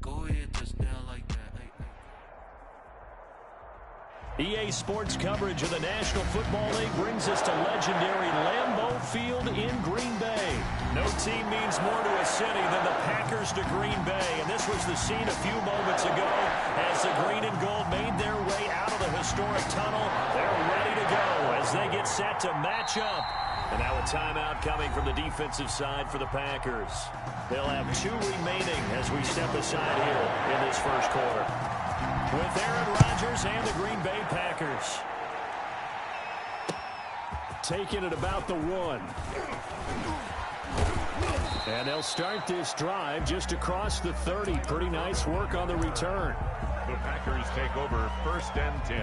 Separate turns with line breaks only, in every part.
Go ahead, touchdown like that.
EA Sports coverage of the National Football League brings us to legendary Lambeau Field in Green Bay. No team means more to a city than the Packers to Green Bay, and this was the scene a few moments ago as the green and gold made their way out of the historic tunnel. They're ready to go as they get set to match up. And now a timeout coming from the defensive side for the Packers. They'll have 2 remaining as we step aside here in this first quarter. With Aaron Rodgers and the Green Bay Packers. Taking it about the 1. And they'll start this drive just across the 30. Pretty nice work on the return.
The Packers take over 1st and 10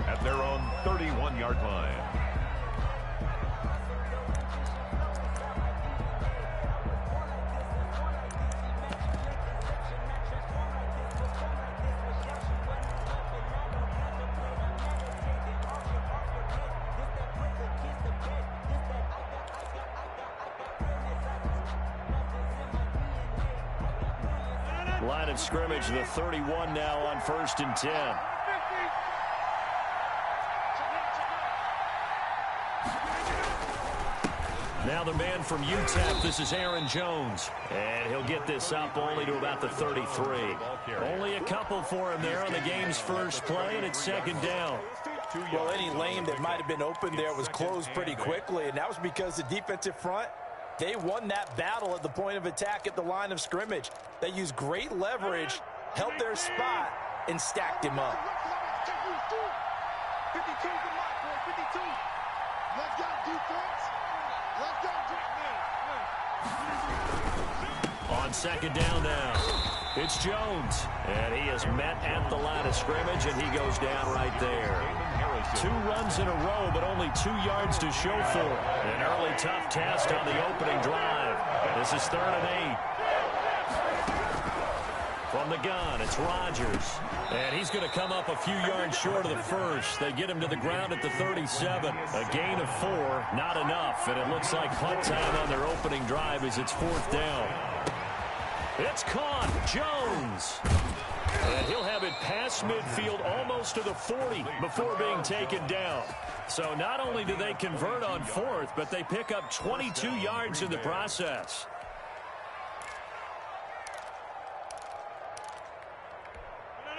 at their own 31-yard line.
Line of scrimmage, the 31 now on 1st and 10. Now the man from UTEP, this is Aaron Jones. And he'll get this up only to about the 33. Only a couple for him there on the game's first play, and it's 2nd down.
Well, any lane that might have been open there was closed pretty quickly, and that was because the defensive front, they won that battle at the point of attack at the line of scrimmage. They used great leverage, held their spot, and stacked him up.
52's the mark, boy, 52. Let's go, defense. Let's go,
On 2nd down now, it's Jones. And he is met at the line of scrimmage, and he goes down right there. 2 runs in a row, but only 2 yards to show for it. An early tough test on the opening drive. This is 3rd and 8. From the gun, it's Rodgers. And he's going to come up a few yards short of the first. They get him to the ground at the 37. A gain of 4, not enough. And it looks like punt time on their opening drive as it's 4th down. It's caught. Jones. And he'll have it past midfield almost to the 40 before being taken down. So not only do they convert on 4th, but they pick up 22 yards in the process.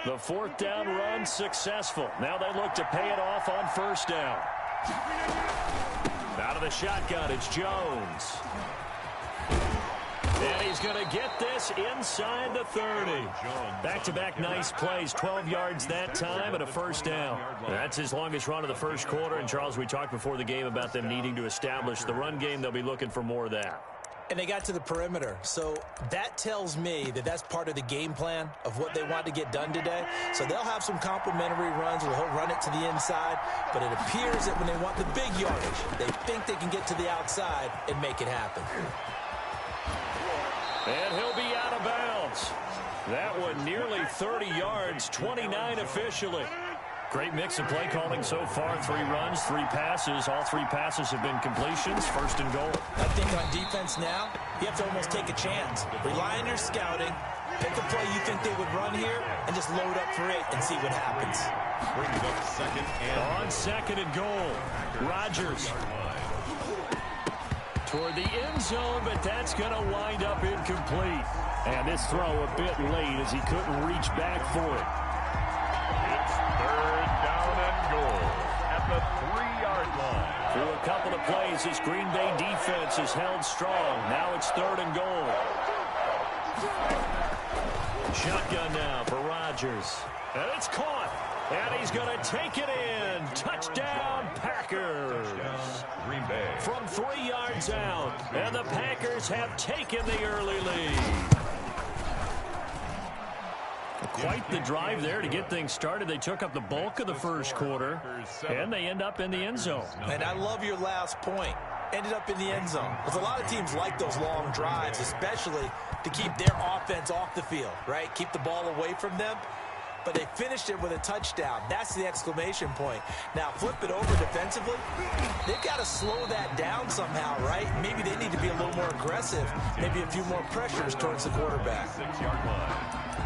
The 4th down run successful. Now they look to pay it off on 1st down. Out of the shotgun, it's Jones. And he's going to get this inside the 30. Back-to-back nice plays, 12 yards that time and a 1st down. That's his longest run of the first quarter. And, Charles, we talked before the game about them needing to establish the run game. They'll be looking for more of that.
And they got to the perimeter. So that tells me that that's part of the game plan of what they want to get done today. So they'll have some complementary runs where he'll run it to the inside. But it appears that when they want the big yardage, they think they can get to the outside and make it happen.
And he'll be out of bounds. That one nearly 30 yards, 29 officially. Great mix of play calling so far. 3 runs, 3 passes. All 3 passes have been completions. 1st and goal.
I think on defense now, you have to almost take a chance. Rely on your scouting. Pick a play you think they would run here and just load up for it and see what happens.
Brings up 2nd and
on 2nd and goal. Rodgers toward the end zone, but that's going to wind up incomplete. And this throw a bit late as he couldn't reach back for it.
It's 3rd down and goal at the 3-yard line.
Through a couple of plays, this Green Bay defense is held strong. Now it's 3rd and goal. Shotgun now for Rodgers. And it's caught. And he's going to take it in. Touchdown, Packers.
Touchdown, Green Bay.
From 3 yards out. And the Packers have taken the early lead. Quite the drive there to get things started. They took up the bulk of the first quarter, and they end up in the end zone.
And I love your last point. Ended up in the end zone. Because a lot of teams like those long drives, especially to keep their offense off the field, right? Keep the ball away from them. But they finished it with a touchdown. That's the exclamation point. Now, flip it over defensively. They've got to slow that down somehow, right? Maybe they need to be a little more aggressive. Maybe a few more pressures towards the quarterback.
6-yard line.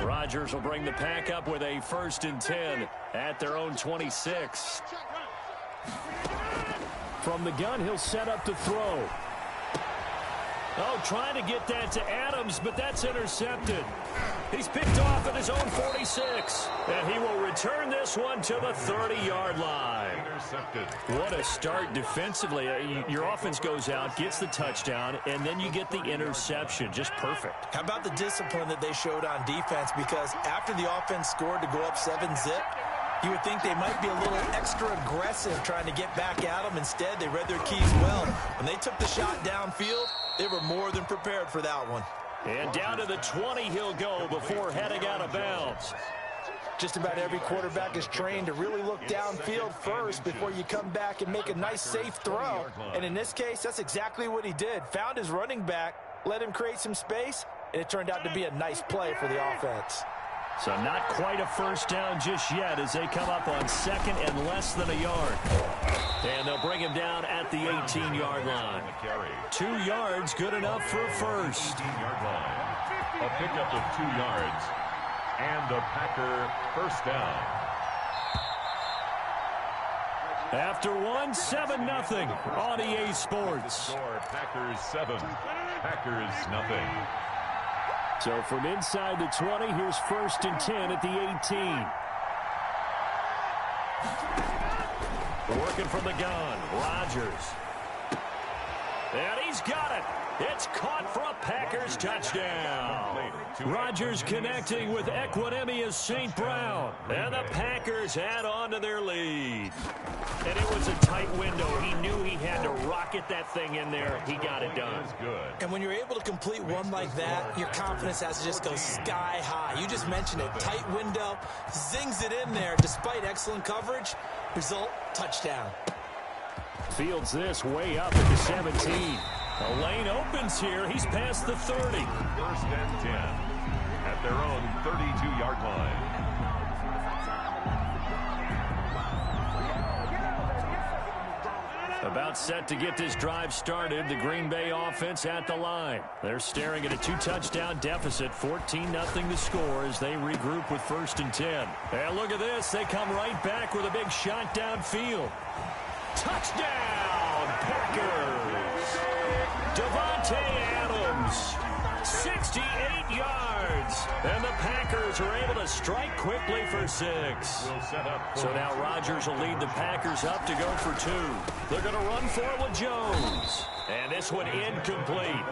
Rodgers will bring the pack up with a 1st and 10 at their own 26. From the gun, he'll set up to throw. Oh, trying to get that to Adams, but that's intercepted. He's picked off at his own 46. And he will return this one to the 30-yard line.
Intercepted.
What a start defensively. Your offense goes out, gets the touchdown, and then you get the interception. Just perfect.
How about the discipline that they showed on defense? Because after the offense scored to go up 7-zip, you would think they might be a little extra aggressive trying to get back at them. Instead, they read their keys well. When they took the shot downfield, they were more than prepared for that one.
And down to the 20 he'll go before heading out of bounds.
Just about every quarterback is trained to really look downfield first before you come back and make a nice, safe throw. And in this case, that's exactly what he did. Found his running back, let him create some space, and it turned out to be a nice play for the offense.
So not quite a 1st down just yet as they come up on 2nd and less than a yard. And they'll bring him down at the 18-yard line.
2
yards, good enough for a 1st.
18-yard line. A pickup of 2 yards. And a Packer 1st down.
After 7-0 on EA Sports.
Score, Packers 7, Packers nothing.
So from inside the 20, here's 1st and 10 at the 18. Working from the gun, Rodgers. And he's got it. It's caught for a Packers touchdown. Rodgers connecting with Equinemius St. Brown. And the Packers add on to their lead. And it was a tight window. He knew he had to rocket that thing in there. He got it done.
Good.
And when you're able to complete one like that, your confidence has to just go sky high. You just mentioned it. Tight window, zings it in there despite excellent coverage. Result, touchdown.
Fields this way up at the 17. The lane opens here. He's past the 30.
1st and 10 at their own 32-yard line.
About set to get this drive started. The Green Bay offense at the line. They're staring at a 2-touchdown deficit. 14-0 to score as they regroup with 1st and 10. And look at this. They come right back with a big shot downfield. Touchdown, Packers! Devontae Adams, 68 yards. And the Packers are able to strike quickly for 6. So now Rodgers will lead the Packers up to go for 2. They're going to run for it with Jones. And this one incomplete.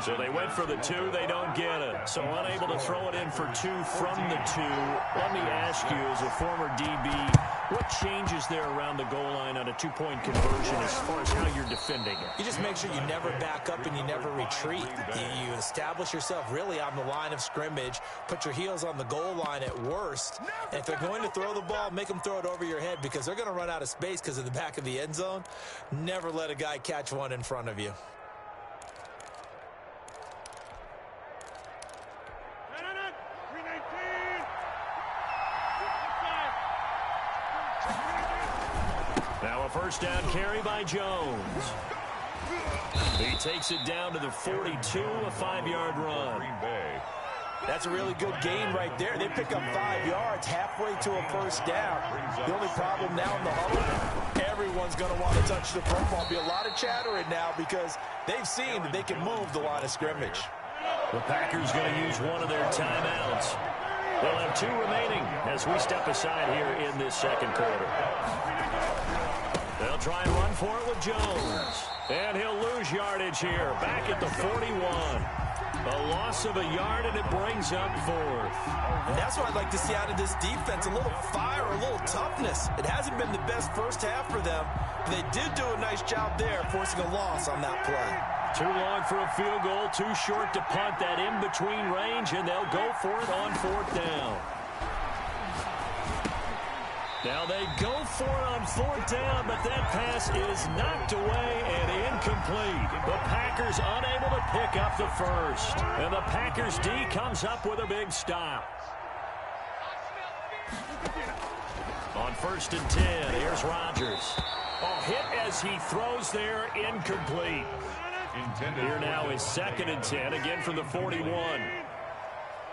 So they went for the 2. They don't get it. So unable to throw it in for 2 from the 2. Let me ask you, as a former DB, what changes there around the goal line on a 2-point conversion as far as how you're defending it?
You just make sure you never back up and you never retreat. You establish yourself really on the line of scrimmage, put your heels on the goal line at worst. And if they're going to throw the ball, make them throw it over your head because they're going to run out of space because of the back of the end zone. Never let a guy catch one in front of you.
Now a 1st down carry by Jones. He takes it down to the 42, a 5-yard run.
Green Bay.
That's a really good gain right there. They pick up 5 yards halfway to a 1st down. The only problem now in the huddle, everyone's going to want to touch the football. Be a lot of chattering now because they've seen that they can move the line of scrimmage.
The Packers going to use one of their timeouts. They'll have 2 remaining as we step aside here in this 2nd quarter. They'll try and run for it with Jones. And he'll lose yardage here, back at the 41. A loss of a yard, and it brings up 4th.
And that's what I'd like to see out of this defense, a little fire, a little toughness. It hasn't been the best 1st half for them, but they did do a nice job there, forcing a loss on that play.
Too long for a field goal, too short to punt that in-between range, and they'll go for it on 4th down. Now they go for it on 4th down, but that pass is knocked away and incomplete. The Packers unable to pick up the 1st. And the Packers D comes up with a big stop. On 1st and 10, here's Rodgers. A hit as he throws there, incomplete. Here now is 2nd and 10, again from the 41.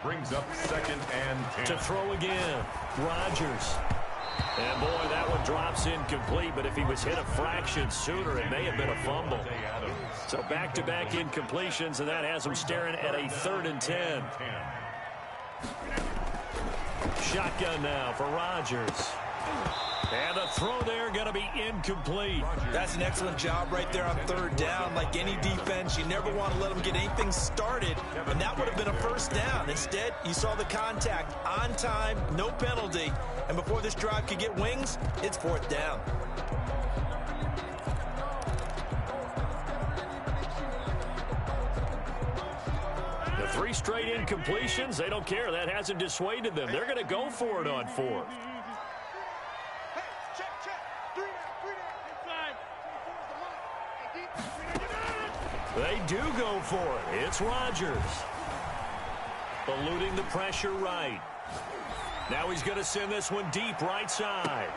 Brings up 2nd and 10.
To throw again, Rodgers. And boy, that one drops incomplete, but if he was hit a fraction sooner, it may have been a fumble. So back-to-back incompletions, and that has him staring at a 3rd and 10. Shotgun now for Rodgers. And the throw there going to be incomplete.
That's an excellent job right there on 3rd down. Like any defense, you never want to let them get anything started, and that would have been a 1st down. Instead, you saw the contact on time, no penalty, and before this drive could get wings, it's 4th down.
The 3 straight incompletions, they don't care. That hasn't dissuaded them. They're going to go for it on 4th. They do go for it. It's Rodgers. Eluding the pressure right. Now he's going to send this one deep right side.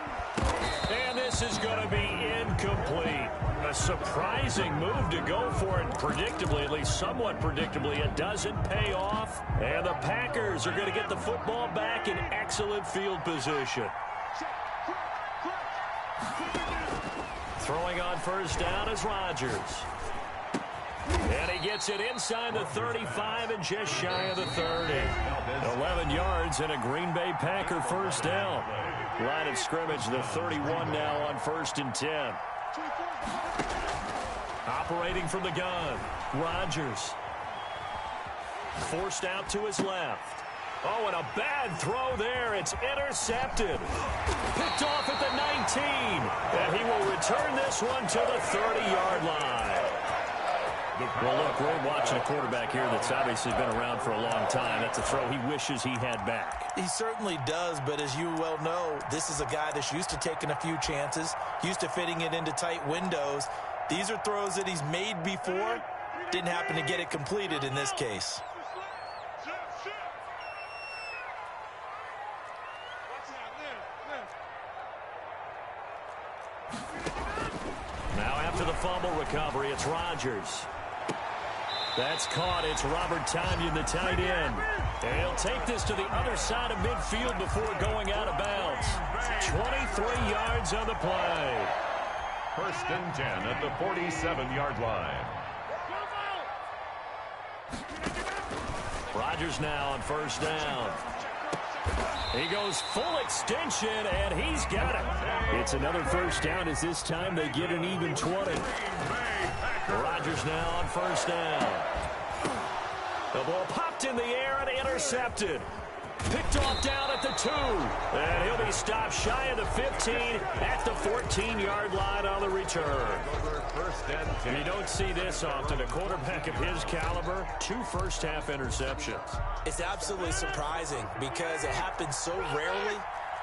And this is going to be incomplete. A surprising move to go for it. Predictably, at least somewhat predictably, it doesn't pay off. And the Packers are going to get the football back in excellent field position. Throwing on 1st down is Rodgers. And he gets it inside the 35 and just shy of the 30. 11 yards and a Green Bay Packer 1st down. Line of scrimmage, the 31 now on 1st and 10. Operating from the gun, Rodgers. Forced out to his left. Oh, and a bad throw there. It's intercepted. Picked off at the 19. And he will return this one to the 30-yard line. Well, look, we're watching a quarterback here that's obviously been around for a long time. That's a throw he wishes he had back.
He certainly does, but as you well know, this is a guy that's used to taking a few chances, used to fitting it into tight windows. These are throws that he's made before. Didn't happen to get it completed in this case.
Now after the fumble recovery, it's Rodgers. That's caught. It's Robert Tonyan, the tight end. And he'll take this to the other side of midfield before going out of bounds. 23 yards on the play.
1st and 10 at the 47-yard line.
Rodgers now on 1st down. He goes full extension, and he's got it. It's another 1st down as this time they get an even 20. Rodgers now on 1st down. The ball popped in the air and intercepted. Picked off down at the 2. And he'll be stopped shy of the 15 at the 14-yard line on the return.
1st and 10.
You don't see this often. A quarterback of his caliber, 2 first-half interceptions.
It's absolutely surprising because it happens so rarely.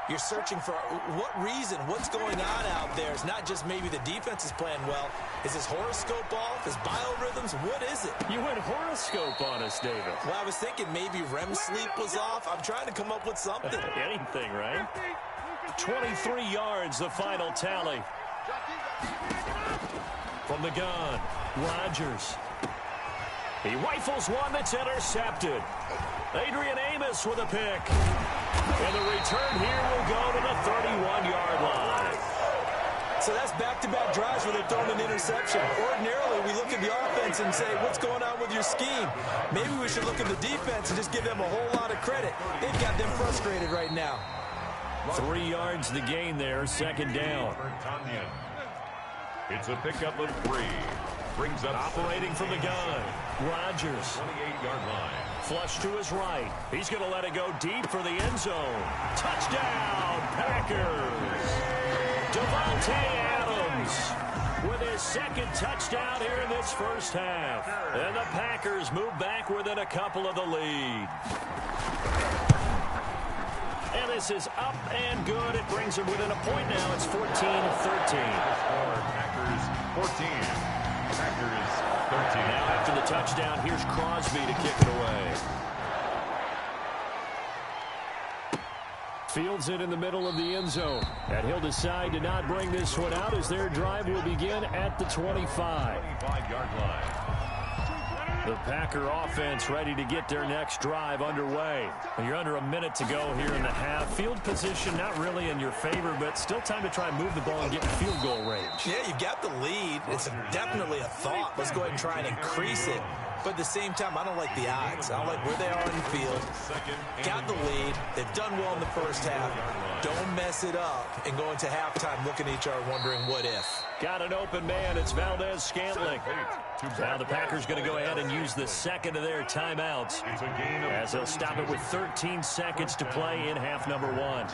You're searching for what reason, what's going on out there. It's not just maybe the defense is playing well. Is his horoscope off? His biorhythms? What is it?
You went horoscope on us, David.
Well, I was thinking maybe REM sleep was off. I'm trying to come up with something.
Anything, right? 23 yards, the final tally. From the gun, Rodgers. He rifles one that's intercepted. Adrian Amos with a pick. And the return here will go to the 31-yard line.
So that's back-to-back drives where they've thrown an interception. Ordinarily, we look at the offense and say, what's going on with your scheme? Maybe we should look at the defense and just give them a whole lot of credit. They've got them frustrated right now.
3 yards the gain there, 2nd down.
It's a pickup of 3. Brings up
operating from the gun. Rodgers.
28-yard line.
Flush to his right. He's going to let it go deep for the end zone. Touchdown, Packers. Devontae Adams with his 2nd touchdown here in this 1st half. And the Packers move back within a couple of the lead. And this is up and good. It brings them within a point now. It's 14-13.
Packers 14. Packers 13.
Now after the touchdown, here's Crosby to kick it away. Fields it in the middle of the end zone. And he'll decide to not bring this one out as their drive will begin at the 25.
25-yard line.
The Packer offense ready to get their next drive underway. You're under a minute to go here in the half. Field position not really in your favor, but still time to try and move the ball and get in field goal range.
Yeah, you've got the lead. It's definitely a thought. Let's go ahead and try and increase it. But at the same time, I don't like the odds. I don't like where they are in the field. Got the lead. They've done well in the first half. Don't mess it up and go into halftime looking at each other wondering what if.
Got an open man. It's Valdez-Scantling. Now the Packers going to go ahead and use the second of their timeouts as they'll stop it with 13 seconds to play in half number 1.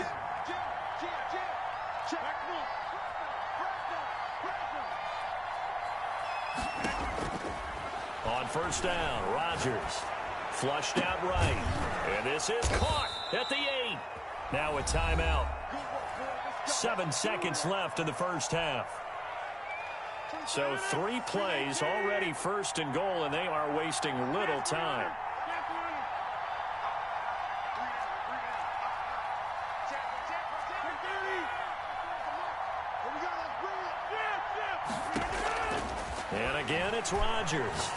On first down, Rodgers flushed out right. And this is caught at the 8. Now a timeout. 7 seconds left in the first half. So 3 plays already first and goal, and they are wasting little time. And again, it's Rodgers.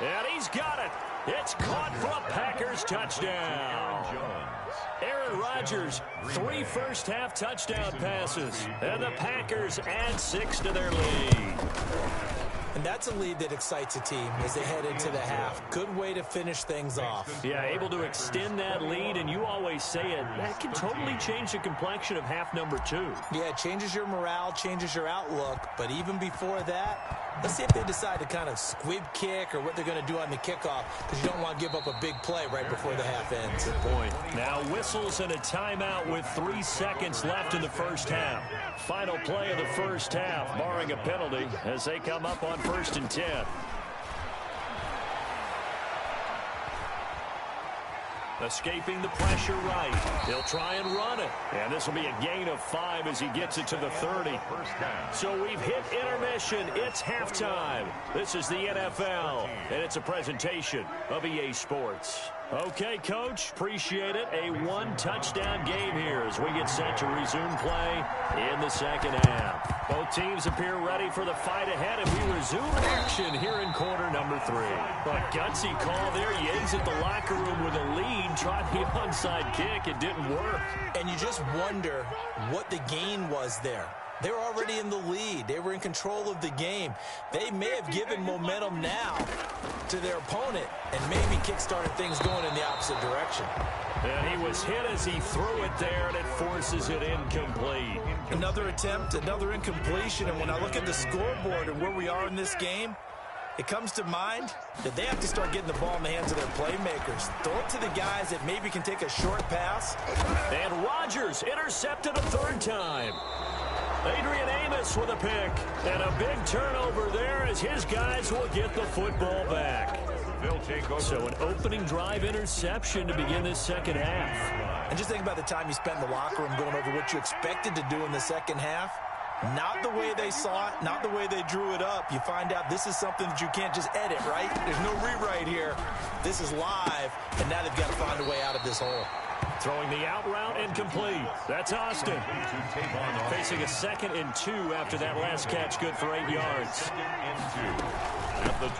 And he's got it. It's caught for a Packers touchdown. Aaron Rodgers, 3 first-half touchdown passes. And the Packers add 6 to their lead.
And that's a lead that excites a team as they head into the half. Good way to finish things off.
Yeah, able to extend that lead, and you always say it, that can totally change the complexion of half number 2.
Yeah, it changes your morale, changes your outlook. But even before that, let's see if they decide to kind of squib kick or what they're going to do on the kickoff, because you don't want to give up a big play right before the half ends.
Good point. Now whistles and a timeout with 3 seconds left in the first half. Final play of the first half, barring a penalty, as they come up on 1st and 10. Escaping the pressure right. He'll try and run it. And this will be a gain of 5 as he gets it to the 30. So we've hit intermission. It's halftime. This is the NFL, and it's a presentation of EA Sports. Okay, Coach, appreciate it. A 1-touchdown game here as we get set to resume play in the second half. Both teams appear ready for the fight ahead, and we resume action here in quarter number 3. A gutsy call there. He exits the locker room with a lead, tried the onside kick. It didn't work.
And you just wonder what the gain was there. They were already in the lead. They were in control of the game. They may have given momentum now to their opponent and maybe kick-started things going in the opposite direction.
And he was hit as he threw it there, and it forces it incomplete.
Another attempt, another incompletion, and when I look at the scoreboard and where we are in this game, it comes to mind that they have to start getting the ball in the hands of their playmakers. Throw it to the guys that maybe can take a short pass.
And Rodgers intercepted a 3rd time. Adrian Amos with a pick. And a big turnover there as his guys will get the football back. So an opening drive interception to begin this second half.
And just think about the time you spent in the locker room going over what you expected to do in the second half. Not the way they saw it, not the way they drew it up. You find out this is something that you can't just edit, right? There's no rewrite here. This is live, and now they've got to find a way out of this hole.
Throwing the out route incomplete. That's Austin. Facing a 2nd and 2 after that last catch, good for 8 yards.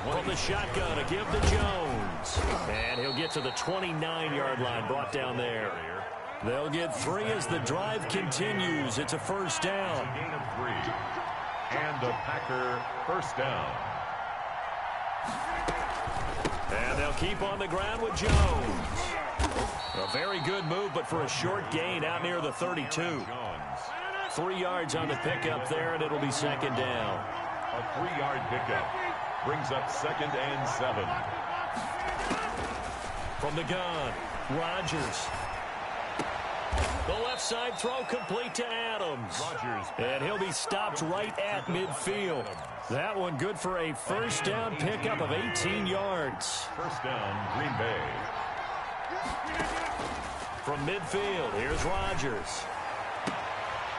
From the shotgun, a give to Jones. And he'll get to the 29-yard line, brought down there. They'll get 3 as the drive continues. It's a 1st down.
Gain of 3. And a Packer 1st down.
And they'll keep on the ground with Jones. A very good move, but for a short gain out near the 32. 3 yards on the pickup there, and it'll be 2nd down.
A 3-yard pickup brings up 2nd and 7.
From the gun, Rodgers. The left side throw complete to Adams. And he'll be stopped right at midfield. That one good for a 1st down pickup of 18 yards.
1st down, Green Bay.
From midfield, here's Rodgers.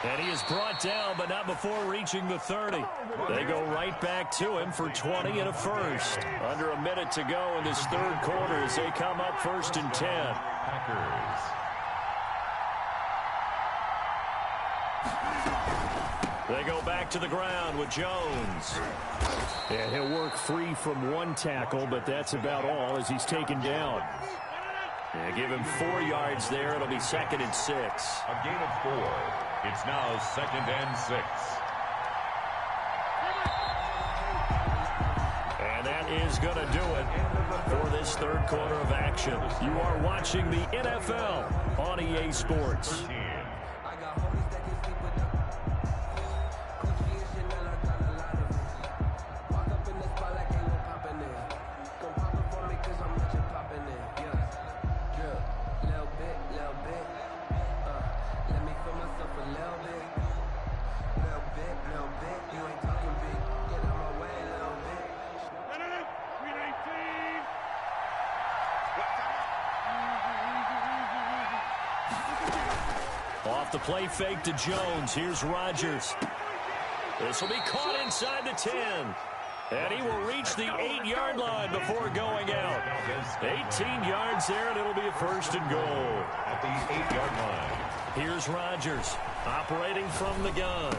And he is brought down, but not before reaching the 30. They go right back to him for 20 and a 1st. Under a minute to go in this 3rd quarter as they come up 1st and 10.
Packers.
They go back to the ground with Jones. And he'll work free from one tackle, but that's about all as he's taken down. Yeah, give him 4 yards there. It'll be 2nd and 6.
A gain of 4. It's now 2nd and 6.
And that is going to do it for this third quarter of action. You are watching the NFL on EA Sports. Off the play fake to Jones. Here's Rodgers. This will be caught inside the 10. And he will reach the 8-yard line before going out. 18 yards there, and it'll be a 1st and goal.
At the 8-yard line.
Here's Rodgers operating from the gun.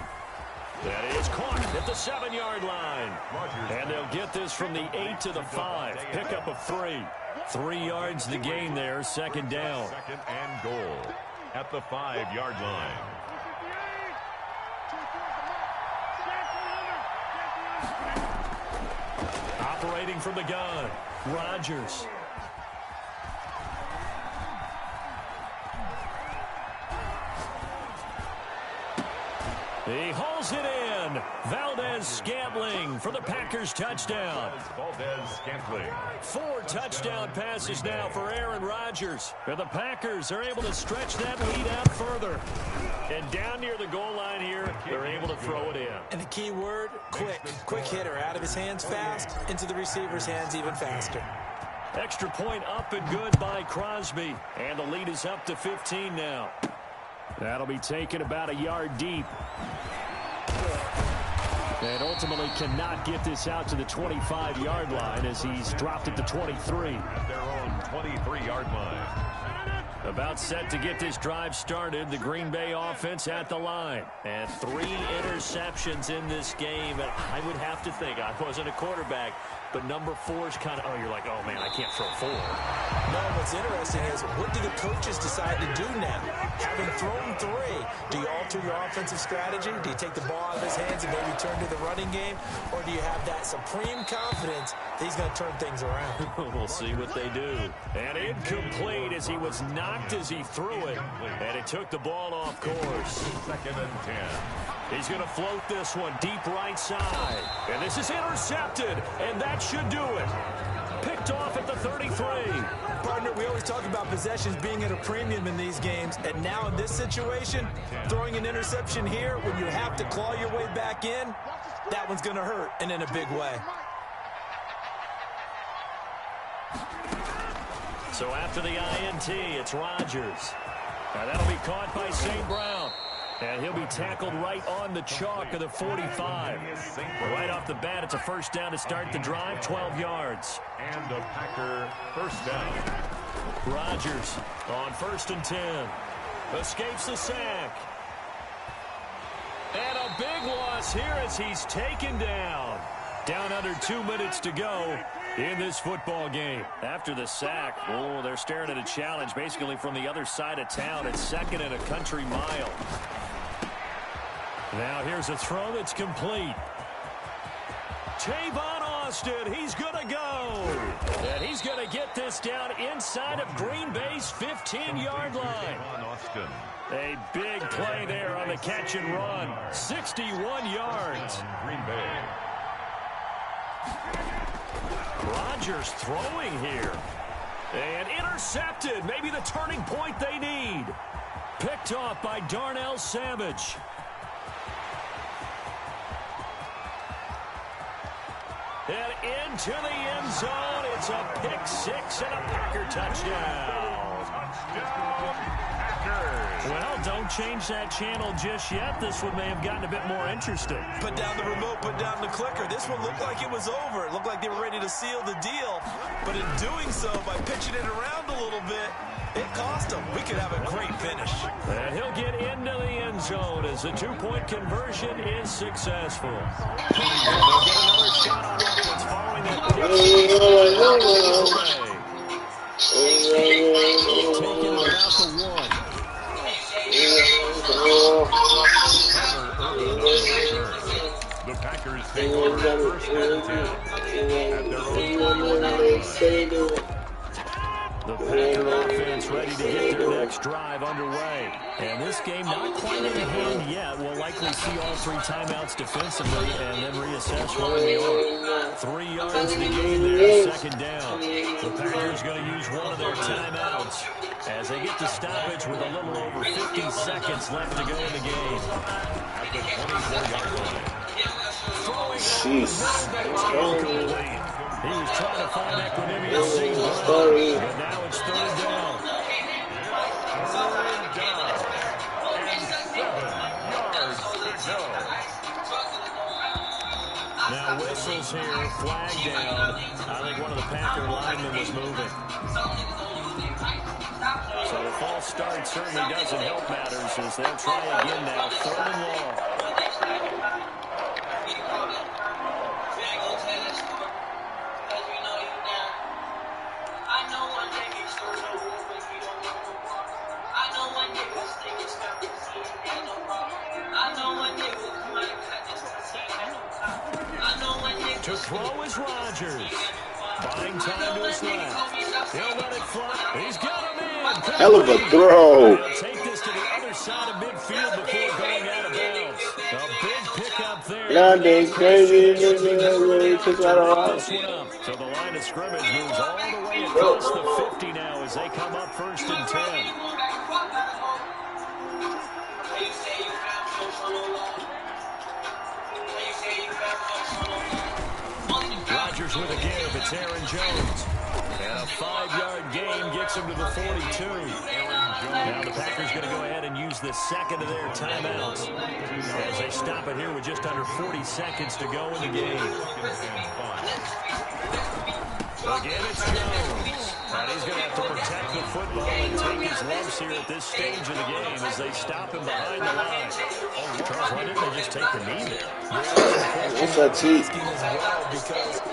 That is caught at the 7-yard line. And they'll get this from the 8 to the 5. Pickup of 3. 3 yards the gain there, 2nd down.
2nd and goal. At the 5-yard line.
Operating from the gun, Rodgers. He hauls it in. Valdez-Scantling for the Packers touchdown.
Valdez-Scantling.
4 touchdown passes now for Aaron Rodgers. And the Packers are able to stretch that lead out further. And down near the goal line here, they're able to throw it in.
And the key word, quick. Quick hitter. Out of his hands fast, into the receiver's hands even faster.
Extra point up and good by Crosby. And the lead is up to 15 now. That'll be taken about a yard deep. And ultimately cannot get this out to the 25-yard line as he's dropped at the 23.
At their own 23-yard line.
About set to get this drive started. The Green Bay offense at the line. And 3 interceptions in this game. And I would have to think, I wasn't a quarterback, but number 4 is kind of, you're like, oh, man, I can't throw 4.
No, what's interesting is, what do the coaches decide to do now? Having thrown 3, do you alter your offensive strategy? Do you take the ball out of his hands and maybe turn to the running game? Or do you have that supreme confidence that he's going to turn things around?
We'll see what they do. And incomplete as he was knocked as he threw it. And it took the ball off course.
2nd and 10.
He's going to float this one deep right side. And this is intercepted. And that should do it. Picked off at the 33.
Partner, we always talk about possessions being at a premium in these games. And now in this situation, throwing an interception here when you have to claw your way back in, that one's going to hurt, and in a big way.
So after the INT, it's Rodgers. Now that'll be caught by St. Brown. And he'll be tackled right on the chalk of the 45. Right off the bat, it's a 1st down to start the drive, 12 yards.
And a Packer 1st down.
Rodgers on 1st and 10. Escapes the sack. And a big loss here as he's taken down. Down under 2 minutes to go in this football game. After the sack, they're staring at a challenge basically from the other side of town. It's 2nd and a country mile. Now here's a throw that's complete. Tavon Austin, he's going to go. And he's going to get this down inside of Green Bay's 15-yard line.
Austin.
A big play there on the catch and run. 61 yards.
Green Bay.
Rodgers throwing here. And intercepted. Maybe the turning point they need. Picked off by Darnell Savage. And into the end zone. It's a pick 6 and a Packer touchdown.
Touchdown, Packers.
Well, don't change that channel just yet. This one may have gotten a bit more interesting.
Put down the remote, put down the clicker. This one looked like it was over. It looked like they were ready to seal the deal. But in doing so, by pitching it around a little bit, It cost him. We could have a great finish.
And he'll get into the end zone as the two-point conversion is successful. They'll get another shot on offense following that pick. Taking about the one.
The Packers take over first and 10 at their own 21-yard line.
The Packer offense ready to get their next drive underway. And this game not quite in hand yet. We'll likely see all three timeouts defensively and then reassess where we are. 3 yards to gain there, second down. The Packers going to use one of their timeouts as they get the stoppage with a little over 50 seconds left to go in the game. At the 24-yard line.
Jeez.
He was trying to find equanimity at St. But now it's third down. Now whistles here, flag down. I think one of the Packer linemen was moving. So the false start certainly doesn't help matters as they'll try again now. Third and long. To throw is Rodgers. Buying time to his left. He'll let it fly. He's got him in.
Hell of a throw.
He'll take this to the other side of midfield before going out of bounds. A big pickup there.
Nah, they crazy. They really took that off.
So the line of scrimmage moves all the way across the 50 now as they come up first and 10. Rodgers with a give. It's Aaron Jones. And a 5-yard gain gets him to the 42. Now the Packers going to go ahead and use the second of their timeouts as they stop it here with just under 40 seconds to go in the game. Again, it's Jones. And he's going to have to protect the football and take his lumps here at this stage of the game as they stop him behind the line. Oh, Charles, why didn't they just take the knee there?
What's that, T?
Because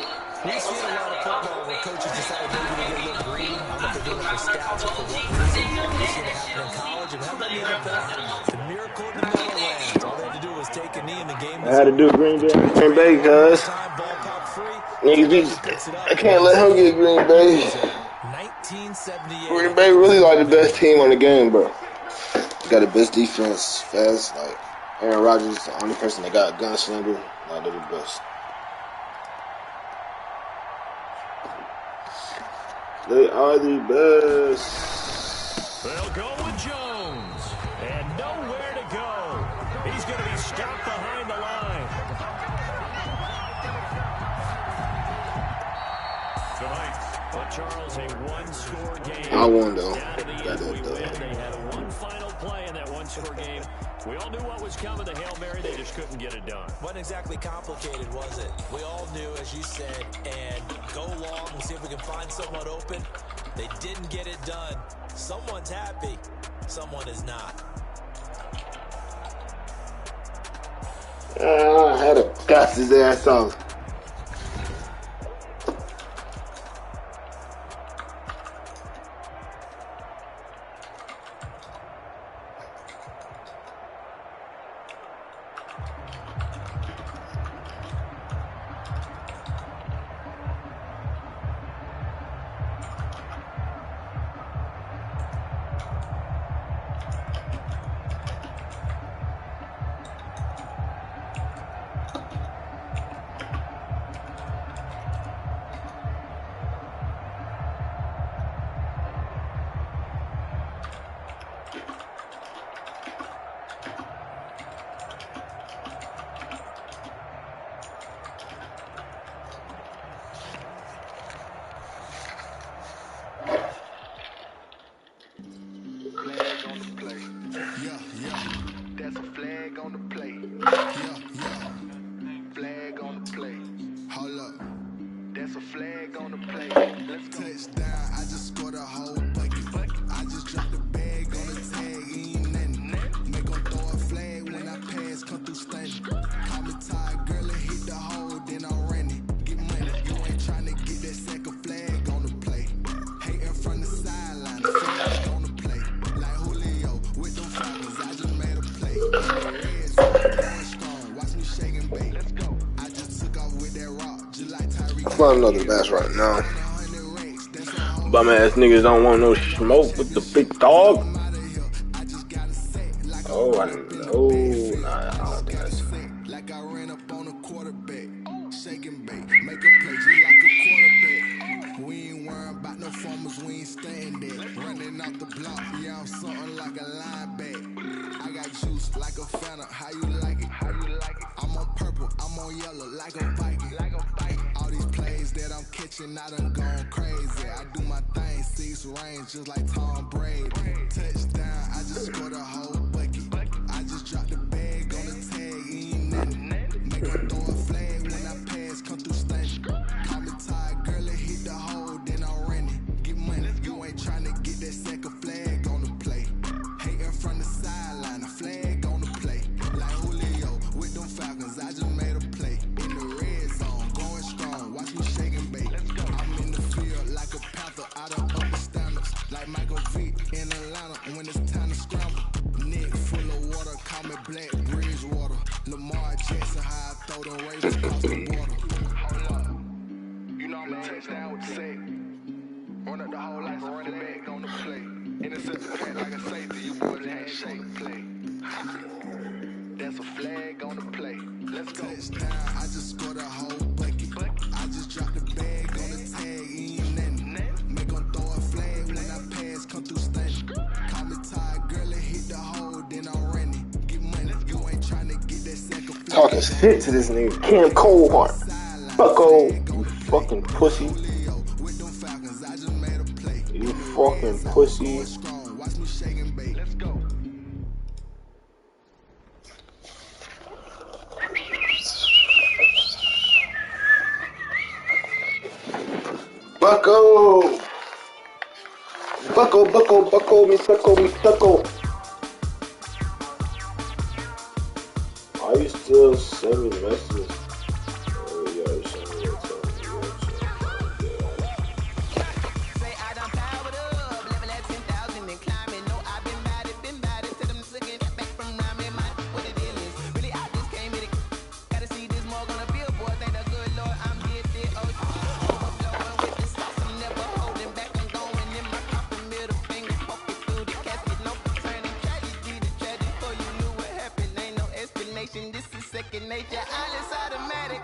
we've seen a lot of football where coaches decide maybe to get a little greedy. I don't know if they're doing it for stats or for what reason. We've seen it happen in college and how about the NFL? The miracle in the Meadowlands. All they had to do was take a knee in the game.
I had to do Green Bay, cuz. Niggas, I can't let him get Green Bay.
1978.
Green Bay really like the best team on the game, bro. Got the best defense, fast. Like Aaron Rodgers is the only person that got a gunslinger. Nah, they're the best. They are the best.
They'll go with Jones. And nowhere to go. He's going to be stopped behind the line. Tonight, but Charles, a one-score game.
I won, though.
Down to the end, we win. They had one final play in that one-score game. We all knew what was coming, the Hail Mary. They just couldn't get it done.
Wasn't exactly complicated, was it? We all knew, as you said, and go long and see if we can find someone open. They didn't get it done. Someone's happy. Someone is not.
I had to gas his ass off. find another match right now. Bum ass niggas don't want no smoke with the big dog. Oh, I don't know. Nah, I don't think that's.
Like I ran up on a quarterback, shake and bake, make a play just like a quarterback. We ain't worrying about no formers, we ain't staying there. Running off the block, yeah, I'm something like a linebacker. I got juice like a Fanta, how you like it? I'm on purple, I'm on yellow, like a Viking. All these plays that I'm catching, I done gone crazy. I do my thing, 6 range, just like Tom Brady. Touchdown, I just scored a whole bucket. I just dropped the bag on the tag, ain't nothing. Make her throw a flag when I pass, come through stunning. Call me tired, girl, it hit the hole, then I'm running. Get money, you ain't trying to get that second flag on the play. Hating from the sideline, a flag on the play. Like Julio with them Falcons, I just made a play. In the red zone, going strong, watch me shake and bake. I'm in the field like a panther, I done up the standards. Like Michael Vick in Atlanta when it's time to scramble. Neck full of water, call me Black Bridgewater. Lamar Jackson, how I throw them Ravens across the border. Hold up, you know I'm a touchdown with the sack. Run up the whole life, running back on the play. Intercept the pack like a safety, you boys ain't shake play. That's a flag on the play. Let's go. Touchdown, I just scored a whole bucket. I just dropped the bag on the tag, ain't nothing. Make them throw a flag when I pass, come through stunning. Call me tired, girl, it hit the hole, then I'm running. Get money, you ain't trying to get that second flag.
Talking shit to this nigga, Cam Coldheart. Bucko, you fucking pussy. You fucking pussy.
Watch me shake and bake. Let's go.
Bucko! Bucko, me bucko. Are you still sending messages? Oh, yeah, you sent me a text.
Say I done powered up, level at 10,000 and climbing. No, I've been bad it, till them looking back from rhyming. Man, what the deal is? Really, I just came with it. Gotta see this more gonna billboard. Thank the good Lord, I'm gifted. Overflowing with the sauce, I'm never holding back. I'm going in my coffin, middle finger poking through the casket. No turning tragedy to tragic. For you knew what happened, ain't no explanation. This is second nature. All is automatic.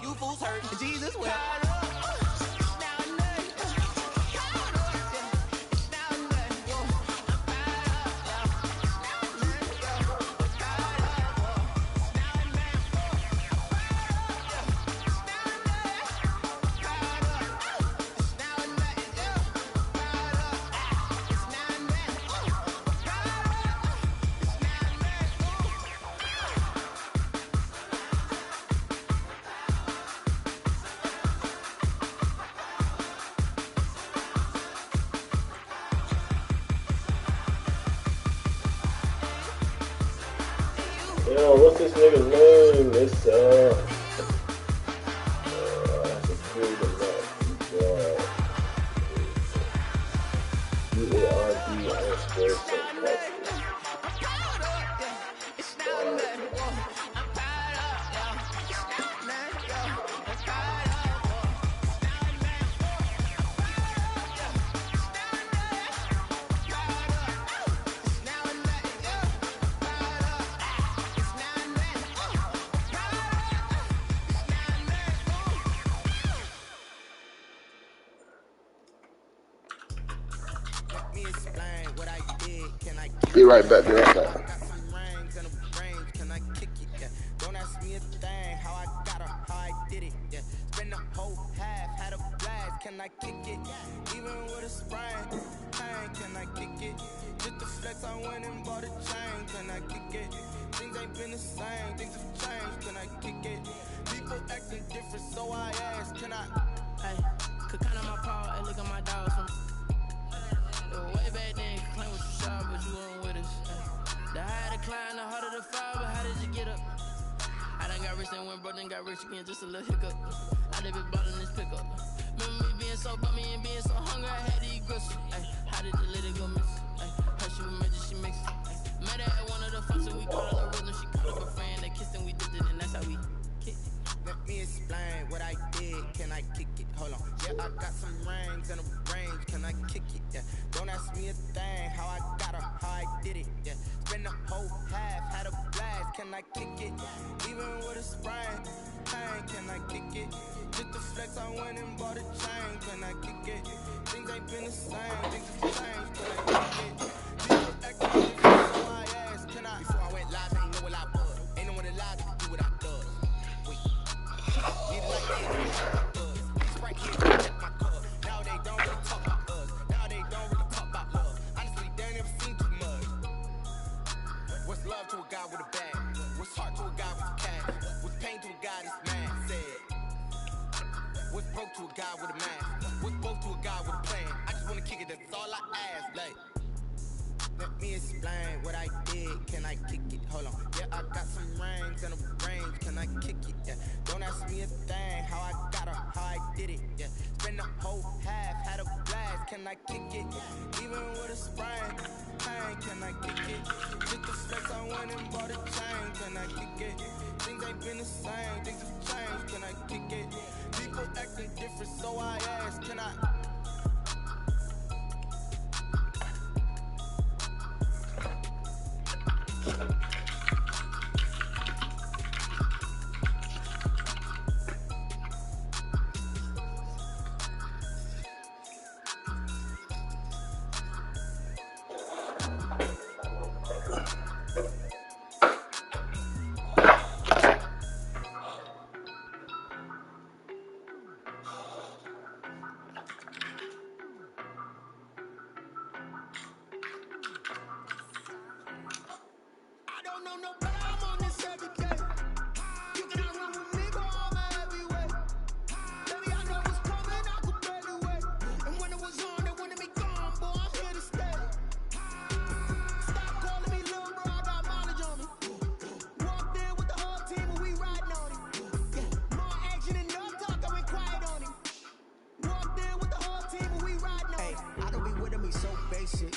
You fools hurt. Jesus will.
Yo, what's this nigga's name? It's that's a cool Be right back.
kick it, yeah. Don't ask me a thing, how I got her, how I did it, yeah. Spend the whole half, had a blast, can I kick it? Even with a sprain, pain, can I kick it? Just the flex, I went and bought a chain, can I kick it? Things ain't been the same, things have changed, can I kick it? People acting different, so I ask, can I?
Hey, could count on my paw, hey, look at my dogs from way back then, claim what you saw, but you weren't with us. Ay. The higher the climb, the harder the fall, but how did you get up? I done got rich and went broke, then got rich again, just a little hiccup. I live it ballin' this pickup. Remember me being so bummy and being so hungry, I had to eat gristle. Ay, how did the lady go miss? Ay, her she was magic, she mixed it. Met her at one of the functions, we called her rhythm, she called up a friend, they kissed and we dipped it, and that's how we kicked it.
Let me explain what I did, can I kick it? Hold on, yeah, I got some rings and a range, can I kick it? Yeah, don't ask me a thing, how I got her, how I did it? Yeah, spend the whole half, had a blast, can I kick it? Even with a sprain, pain, can I kick it? Just the flex, I went and bought a chain, can I kick it? Things ain't been the same, things have changed, can I kick it? People acting different, so I asked, can I? Before I went live, I ain't know what I was. Ain't no one alive to do what I does. Need it like that, Sprite here, check my cup. Now they don't really talk about us. Now they don't really talk about love. Honestly, they ain't never seen too much. What's love to a guy with a bag? What's heart to a guy with cash? What's pain to a guy that's mad? Said. What's broke to a guy with a mask? What's broke to a guy with a plan? I just wanna kick it, that's all I ask. Like, let me explain what I did, can I kick it? Hold on, yeah, I got some rings and a range, can I kick it? Yeah, don't ask me a thing, how I got her, how I did it? Yeah, spend the whole half, had a blast, can I kick it? Even with a sprain, pain, can I kick it? Just the flex, I went and bought a chain, can I kick it? Things ain't been the same, things have changed, can I kick it? People acting different, so I ask, can I?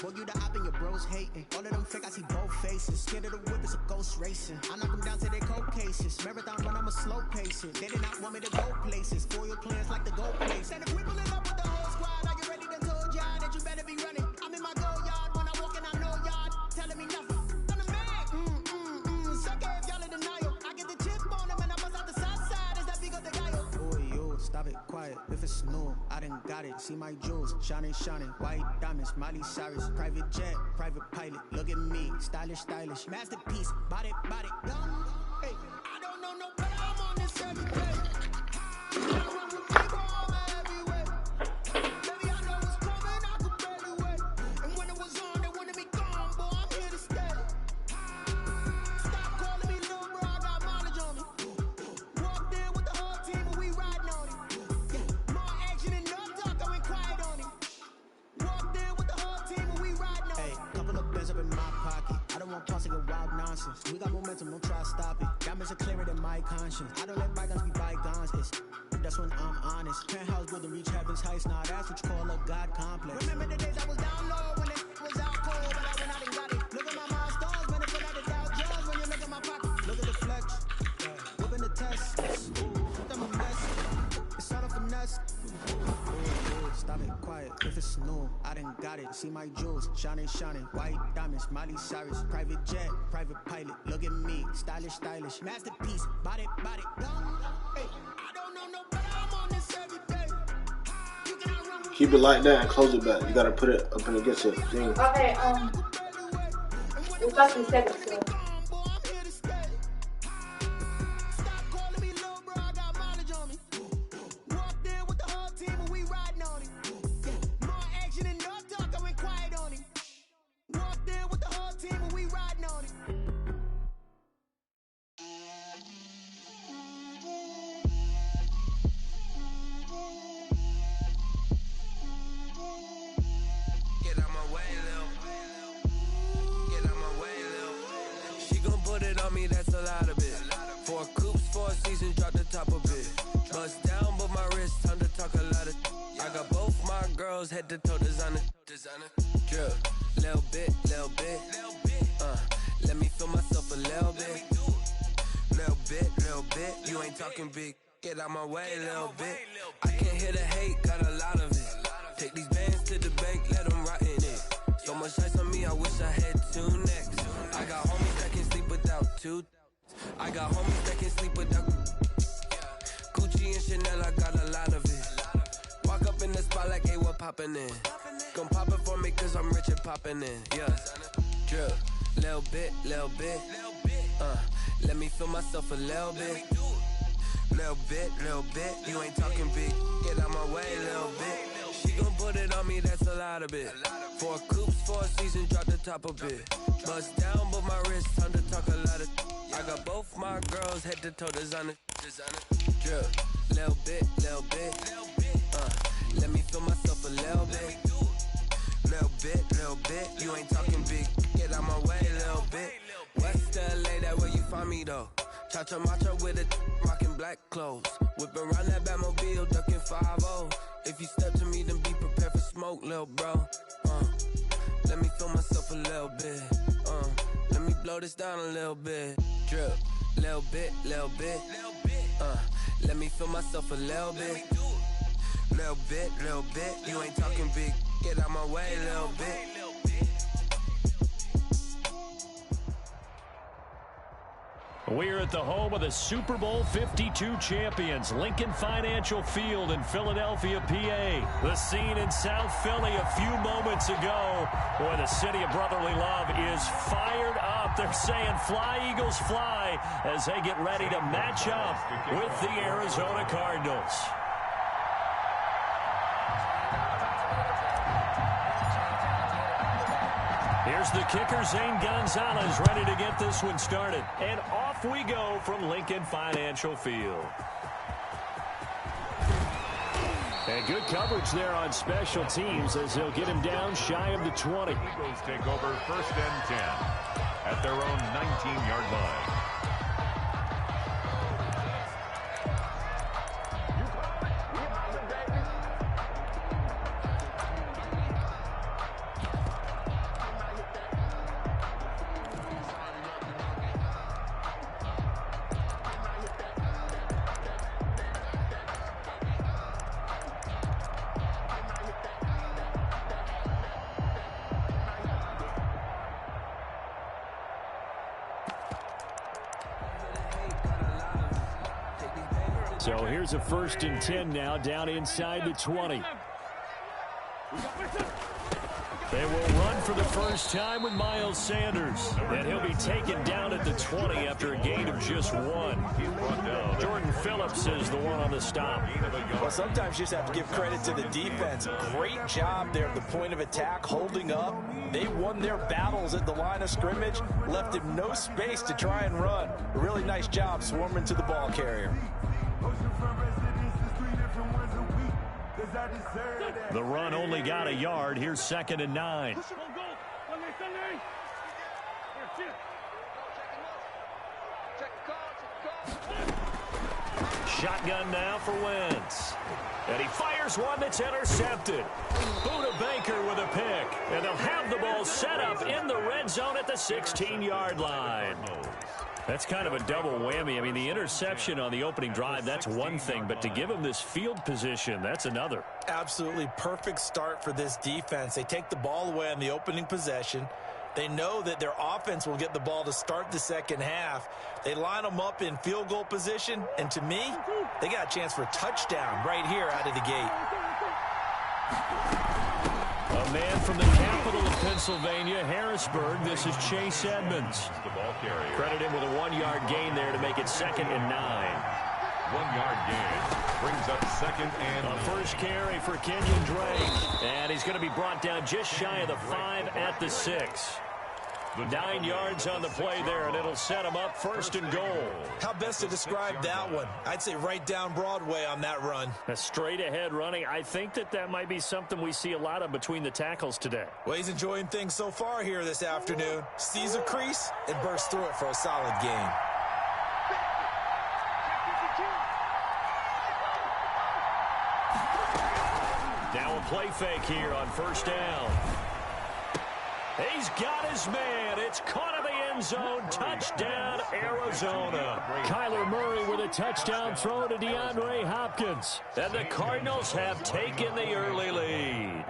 Boy, you the op and your bros hating. All of them fake, I see both faces. Scared of the whip, it's a ghost racing. I knock them down to their cold cases. Marathon run, I'm a slow pacing. They did not want me to go places. Foil plans like the gold place. And if we pulling up with the whole squad, are you ready to told y'all that you better be running? I'm in my go yard when I walk in, I know y'all telling me nothing. I'm the man. Suck if y'all in denial. I get the chip on them and I bust out the south side. Is that big of the guy?
Boy, you stop it, quiet. If it's new, I done got it. See my jewels, shining, white diamonds, Miley Cyrus, private jet, private pilot. Look at me, stylish, masterpiece, body, young. Hey,
I don't know no better, I'm on this every day. I run with people all everywhere. Baby, I know what's coming, I could barely wait. And when it was on, they wanted me gone, boy, I'm here to stay. Stop calling me little bro, I got mileage on me. Walked in with the whole team, and we riding on it. Yeah, more action and no talk, I went quiet on it. Walked in with the whole team, and we riding on it.
hey, couple of bands up in my pocket. I don't want pause to get wild nonsense. We got momentum, don't try to stop it. Diamonds are clearer than my conscience. I don't let bygones be bygones. That's when I'm honest. Penthouse building, reach heaven's heights. Now that's what you call a God complex.
Remember the days I was down low when it was out cold, but I went out and got it. Look at my milestones, man, it's at the Dow Jones when you look at my pocket.
Look at the flex, whipping the test. Ooh, I'm a mess. It's all a finesse. Ooh, stop it, quiet. If it's new, I done got it. See my jewels, shining, white diamonds, Miley Cyrus, private jet, private pilot. Look at me, stylish, masterpiece, body, young.
Hey, I don't know no better, I'm on this every day. You cannot run with
Keep it like that and close it back. You gotta put it up and against the thing.
Okay, it's about to be 7, so. me, that's a lot of it. 4 coops, 4 seasons, drop the top of it. Bust down, but my wrist, time to talk a lot of. I got both my girls head to toe designer. Drip, little bit. Let me feel myself a little bit. Little bit. You ain't talking big. Get out my way, little bit. I can't hear the hate, got a lot of it. Take these bands to the bank, let them rot in it. So much ice on me, I wish I had 2 necks. I got homies that can sleep without 2. I got homies that can sleep without Gucci and Chanel, I got a lot of it. Walk up in the spot like, hey, what poppin' in? Gon' pop it for me cause I'm rich and poppin' in. Yeah, drip, little bit. Let me feel myself a little bit. Little bit. You ain't talking big. Get out my way, little bit. She gon' put it on me, that's a lot of it. 4 coops, 4 seasons, drop the top of it. Bust down, but my wrist, time to talk a lot of. I got both my girls head to toe designer. Drip, little bit. Let me feel myself a little bit. Little bit. You ain't talking big. Get out my way, little bit. West LA, that where you find me though. Cha-cha matcha with a rockin' black clothes. Whippin' around that Batmobile, duckin' 5-0. If you step to me, then be prepared for smoke, lil' bro. Let me feel myself a little bit. Let me blow this down a little bit. Drip, little bit. Let me feel myself a little bit. Little bit. You ain't talking big. Get out my way, little bit.
We're at the home of the Super Bowl 52 champions, Lincoln Financial Field in Philadelphia, PA. The scene in South Philly a few moments ago. Boy, the city of brotherly love is fired up. They're saying, fly, Eagles, fly, as they get ready to match up with the Arizona Cardinals. Here's the kicker, Zane Gonzalez, ready to get this one started. And off we go from Lincoln Financial Field. And good coverage there on special teams as they'll get him down shy of the 20.
Eagles take over 1st and 10 at their own 19-yard line.
So here's a 1st and 10 now, down inside the 20. They will run for the first time with Miles Sanders. And he'll be taken down at the 20 after a gain of just 1. Jordan Phillips is the one on the stop.
Well, sometimes you just have to give credit to the defense. Great job there at the point of attack, holding up. They won their battles at the line of scrimmage, left him no space to try and run. A really nice job swarming to the ball carrier.
The run only got a yard. Here's 2nd and 9. Shotgun now for Wentz. And he fires one that's intercepted. Buda Baker with a pick. And they'll have the ball set up in the red zone at the 16-yard line. That's kind of a double whammy. I mean, the interception on the opening drive, that's one thing. But to give him this field position, that's another.
Absolutely perfect start for this defense. They take the ball away on the opening possession. They know that their offense will get the ball to start the second half. They line them up in field goal position. And to me, they got a chance for a touchdown right here out of the gate.
A man from the capital of Pennsylvania, Harrisburg. This is Chase Edmonds. Credit him with a 1-yard gain there to make it 2nd and 9.
1-yard gain brings up 2nd and 9.
A first carry for Kenyon Drake. And he's going to be brought down just shy of the 5 at the 6. 9 yards on the play there, and it'll set him up 1st and goal.
How best to describe that one? I'd say right down Broadway on that run.
A straight-ahead running. I think that might be something we see a lot of between the tackles today.
Well, he's enjoying things so far here this afternoon. Sees a crease and bursts through it for a solid gain.
Now a play fake here on 1st down. He's got his man. It's caught in the end zone. Touchdown, Arizona. Kyler Murray with a touchdown throw to DeAndre Hopkins. And the Cardinals have taken the early lead.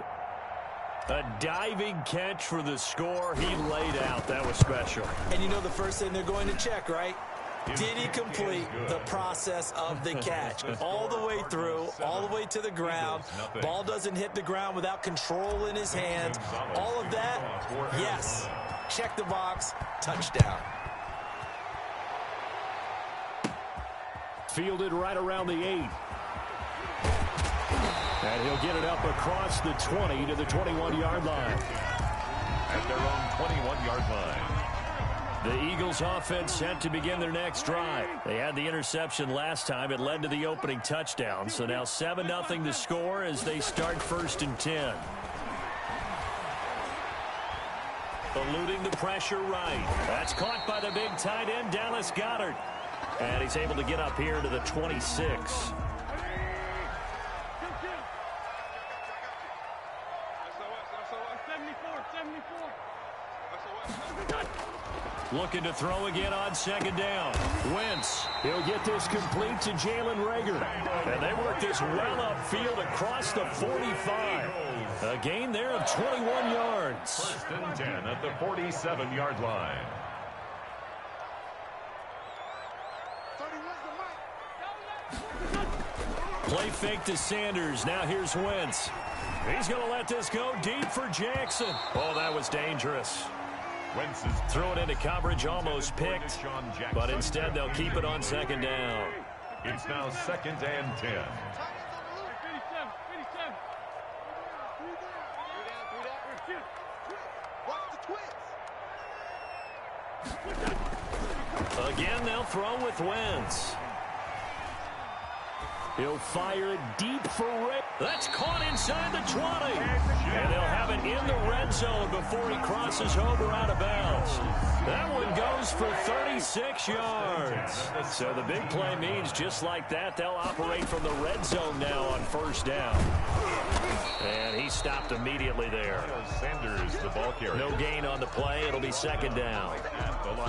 A diving catch for the score. He laid out. That was special.
And you know the first thing they're going to check, right? Did he complete the process of the catch? All the way through, all the way to the ground. Ball doesn't hit the ground without control in his hands. All of that, yes. Check the box, touchdown.
Fielded right around the 8. And he'll get it up across the 20 to the 21-yard line.
At their own 21-yard line.
The Eagles offense set to begin their next drive. They had the interception last time. It led to the opening touchdown. So now 7-0 to score as they start 1st and 10. Eluding the pressure right. That's caught by the big tight end, Dallas Goedert. And he's able to get up here to the 26. Looking to throw again on 2nd down. Wentz. He'll get this complete to Jalen Reagor. And they work this well upfield across the 45. A gain there of 21 yards.
1st and 10 at the 47-yard line.
Play fake to Sanders. Now here's Wentz. He's going to let this go deep for Jackson. Oh, that was dangerous.
Wentz is
thrown into coverage, almost picked, but instead they'll keep it on 2nd down.
It's now 2nd and 10.
Again, they'll throw with Wentz. He'll fire it deep for Rick. That's caught inside the 20. And they'll have it in the red zone before he crosses over out of bounds. That one goes for 36 yards. So the big play means just like that, they'll operate from the red zone now on 1st down. And he stopped immediately there.
Sanders, the ball carrier.
No gain on the play. It'll be 2nd down.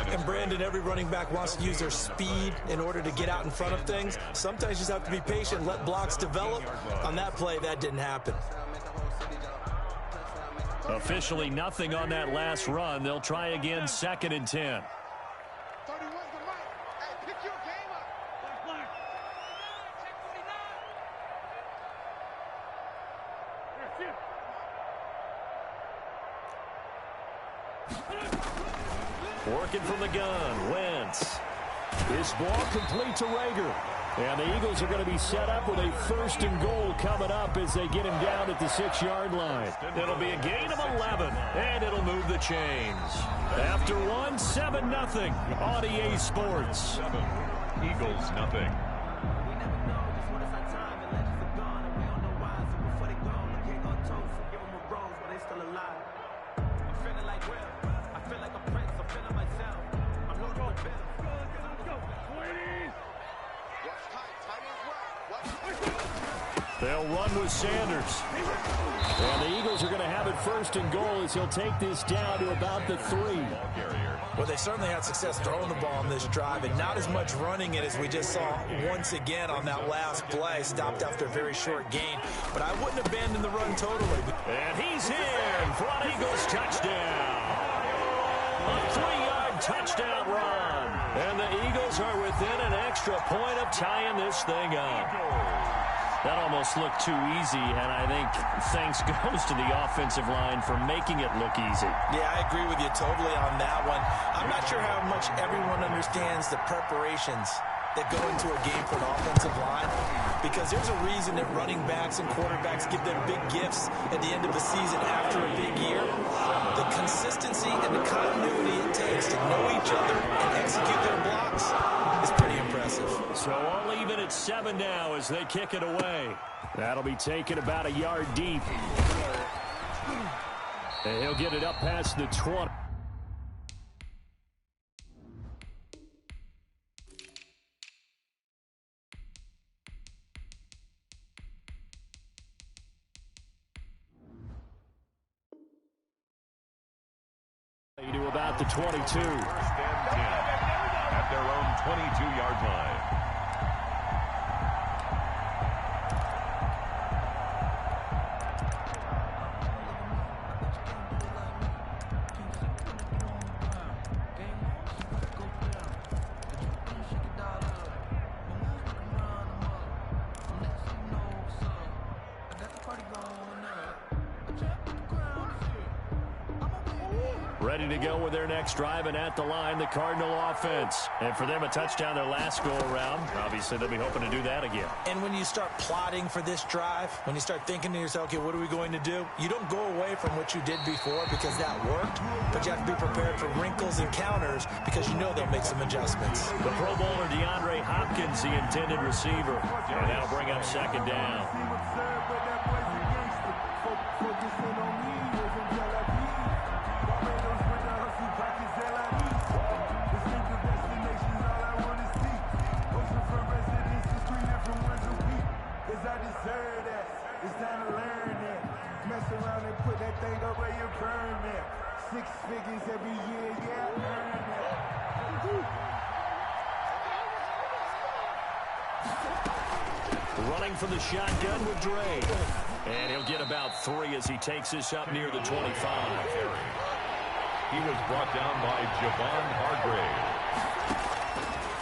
And Brandon, every running back wants to use their speed in order to get out in front of things. Sometimes you just have to be patient, let blocks develop. On that play, that didn't happen.
Officially nothing on that last run. They'll try again 2nd and 10. Working from the gun, Wentz. This ball complete to Reagor. And the Eagles are going to be set up with a 1st and goal coming up as they get him down at the 6-yard line. It'll be a gain of 11, and it'll move the chains. After one, 7-0 on EA Sports.
Eagles, nothing.
They'll run with Sanders. And the Eagles are going to have it 1st and goal as he'll take this down to about the 3.
Well, they certainly had success throwing the ball on this drive, and not as much running it as we just saw once again on that last play. Stopped after a very short gain. But I wouldn't abandon the run totally.
And he's in for an Eagles touchdown. A 3-yard touchdown run. And the Eagles are within an extra point of tying this thing up. That almost looked too easy, and I think thanks goes to the offensive line for making it look easy.
Yeah, I agree with you totally on that one. I'm not sure how much everyone understands the preparations that go into a game for an offensive line, because there's a reason that running backs and quarterbacks give them big gifts at the end of the season after a big year. The consistency and the continuity
7 now as they kick it away. That'll be taken about a yard deep. And he'll get it up past the 20. To about the 22.
First and 10 at their own 22-yard line.
Ready to go with their next drive, and at the line, the Cardinal offense. And for them, a touchdown their last go-around. Obviously, they'll be hoping to do that again.
And when you start plotting for this drive, when you start thinking to yourself, okay, what are we going to do? You don't go away from what you did before because that worked, but you have to be prepared for wrinkles and counters because you know they'll make some adjustments.
The Pro Bowler DeAndre Hopkins, the intended receiver. And that'll bring up second down.
It's time to learn that. Mess around and put that thing up where you burn that. 6 figures every year, yeah, earn that.
Running from the shotgun with Dre. And he'll get about 3 as he takes this up near the 25.
He was brought down by Javon Hargrave.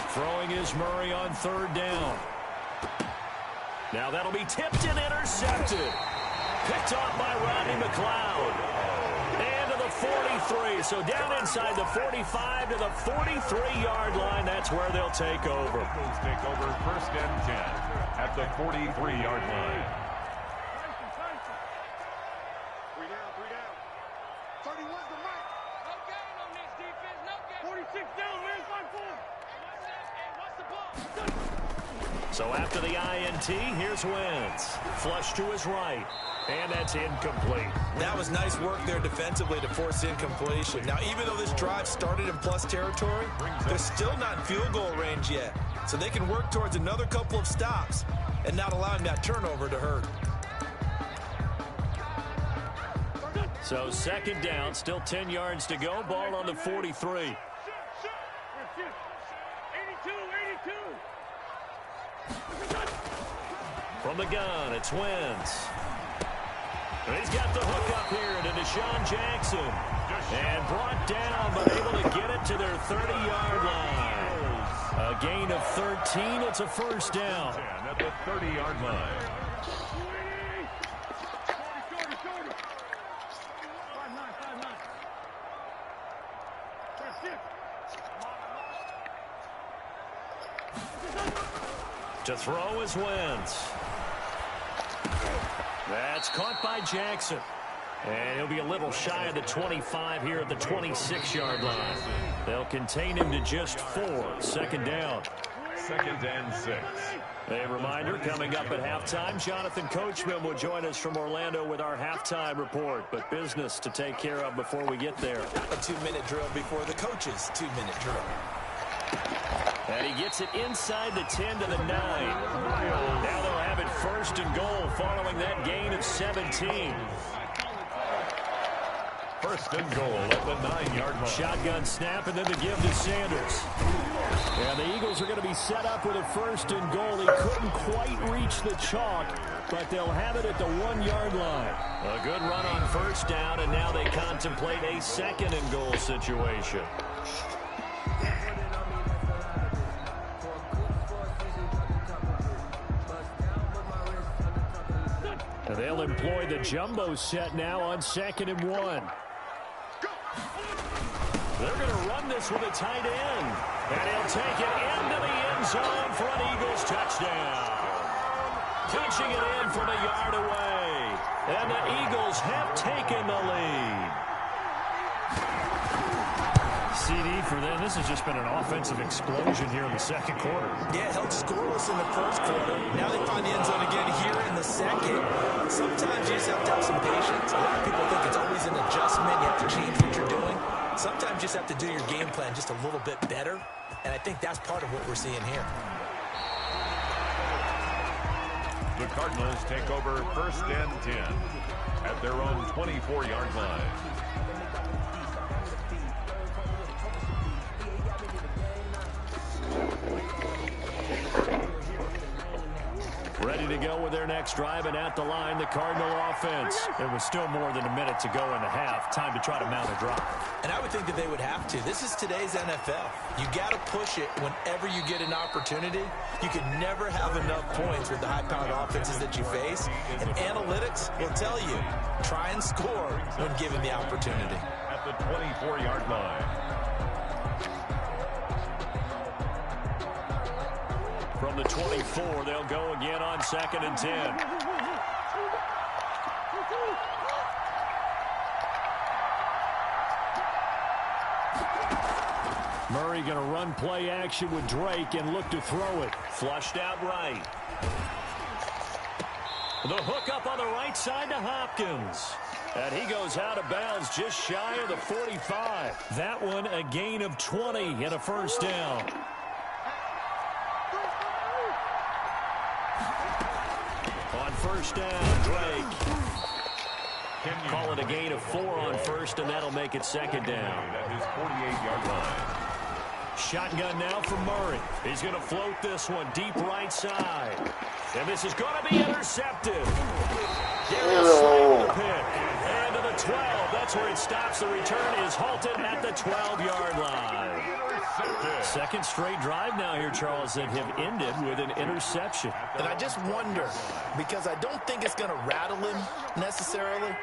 Throwing is Murray on 3rd down. Now that'll be tipped and intercepted. Picked off by Rodney McLeod. And to the 43. So down inside the 45 to the 43-yard line. That's where they'll take over.
Eagles take over first and 10 at the 43-yard line.
3 down, 3 down. 31's the mic. No gain on this defense, no gain. 46 down, man, 5-4. What's the ball?
So after the INT, here's Wentz. Flush to his right. And that's incomplete.
That was nice work there defensively to force incompletion. Now, even though this drive started in plus territory, they're still not in field goal range yet. So they can work towards another couple of stops and not allowing that turnover to hurt.
So second down, still 10 yards to go. Ball on the 43. From the gun, it's Wentz. And he's got the hook up here to Deshaun Jackson. And brought down, but able to get it to their 30-yard line. A gain of 13. It's a first down.
At the 30-yard line.
To throw is Wentz. That's caught by Jackson. And he'll be a little shy of the 25 here at the 26-yard line. They'll contain him to just 4. Second down.
2nd and 6.
A reminder, coming up at halftime, Jonathan Coachman will join us from Orlando with our halftime report. But business to take care of before we get there.
A 2-minute drill before the coach's 2-minute drill.
And he gets it inside the 10 to the 9. Now they'll have it 1st and goal following that gain of 17.
1st and goal at the 9-yard line.
Shotgun snap and then the give to Sanders. And the Eagles are going to be set up with a 1st and goal. He couldn't quite reach the chalk, but they'll have it at the 1-yard line. A good run on 1st down, and now they contemplate a 2nd and goal situation. And they'll employ the jumbo set now on 2nd and 1. They're going to run this with a tight end. And he'll take it into the end zone for an Eagles touchdown. Punching it in from a yard away. And the Eagles have taken the lead. TD for them. This has just been an offensive explosion here in the second quarter.
Yeah, held scoreless in the first quarter. Now they find the end zone again here in the second. Sometimes you just have to have some patience. A lot of people think it's always an adjustment. You have to change what you're doing. Sometimes you just have to do your game plan just a little bit better. And I think that's part of what we're seeing here.
The Cardinals take over 1st and 10 at their own 24-yard line.
Ready to go with their next drive, and at the line, the Cardinal offense. There was still more than a minute to go in the half. Time to try to mount a drive.
And I would think that they would have to. This is today's NFL. You got to push it whenever you get an opportunity. You can never have enough points with the high-powered offenses that you face. And analytics will tell you, try and score when given the opportunity.
At the 24-yard line.
From the 24, they'll go again on 2nd and 10. Murray going to run play action with Drake and look to throw it. Flushed out right. The hook up on the right side to Hopkins. And he goes out of bounds just shy of the 45. That one a gain of 20 and a first down. On first down, Drake. Call it a gain of 4 on first, and that'll make it 2nd down.
At his 48-yard line.
Shotgun now from Murray. He's going to float this one deep right side. And this is going to be intercepted. The pick. And to the 12. That's where it stops. The return is halted at the 12-yard line. Second straight drive now here, Charles, that have ended with an interception.
And I just wonder, because I don't think it's going to rattle him necessarily,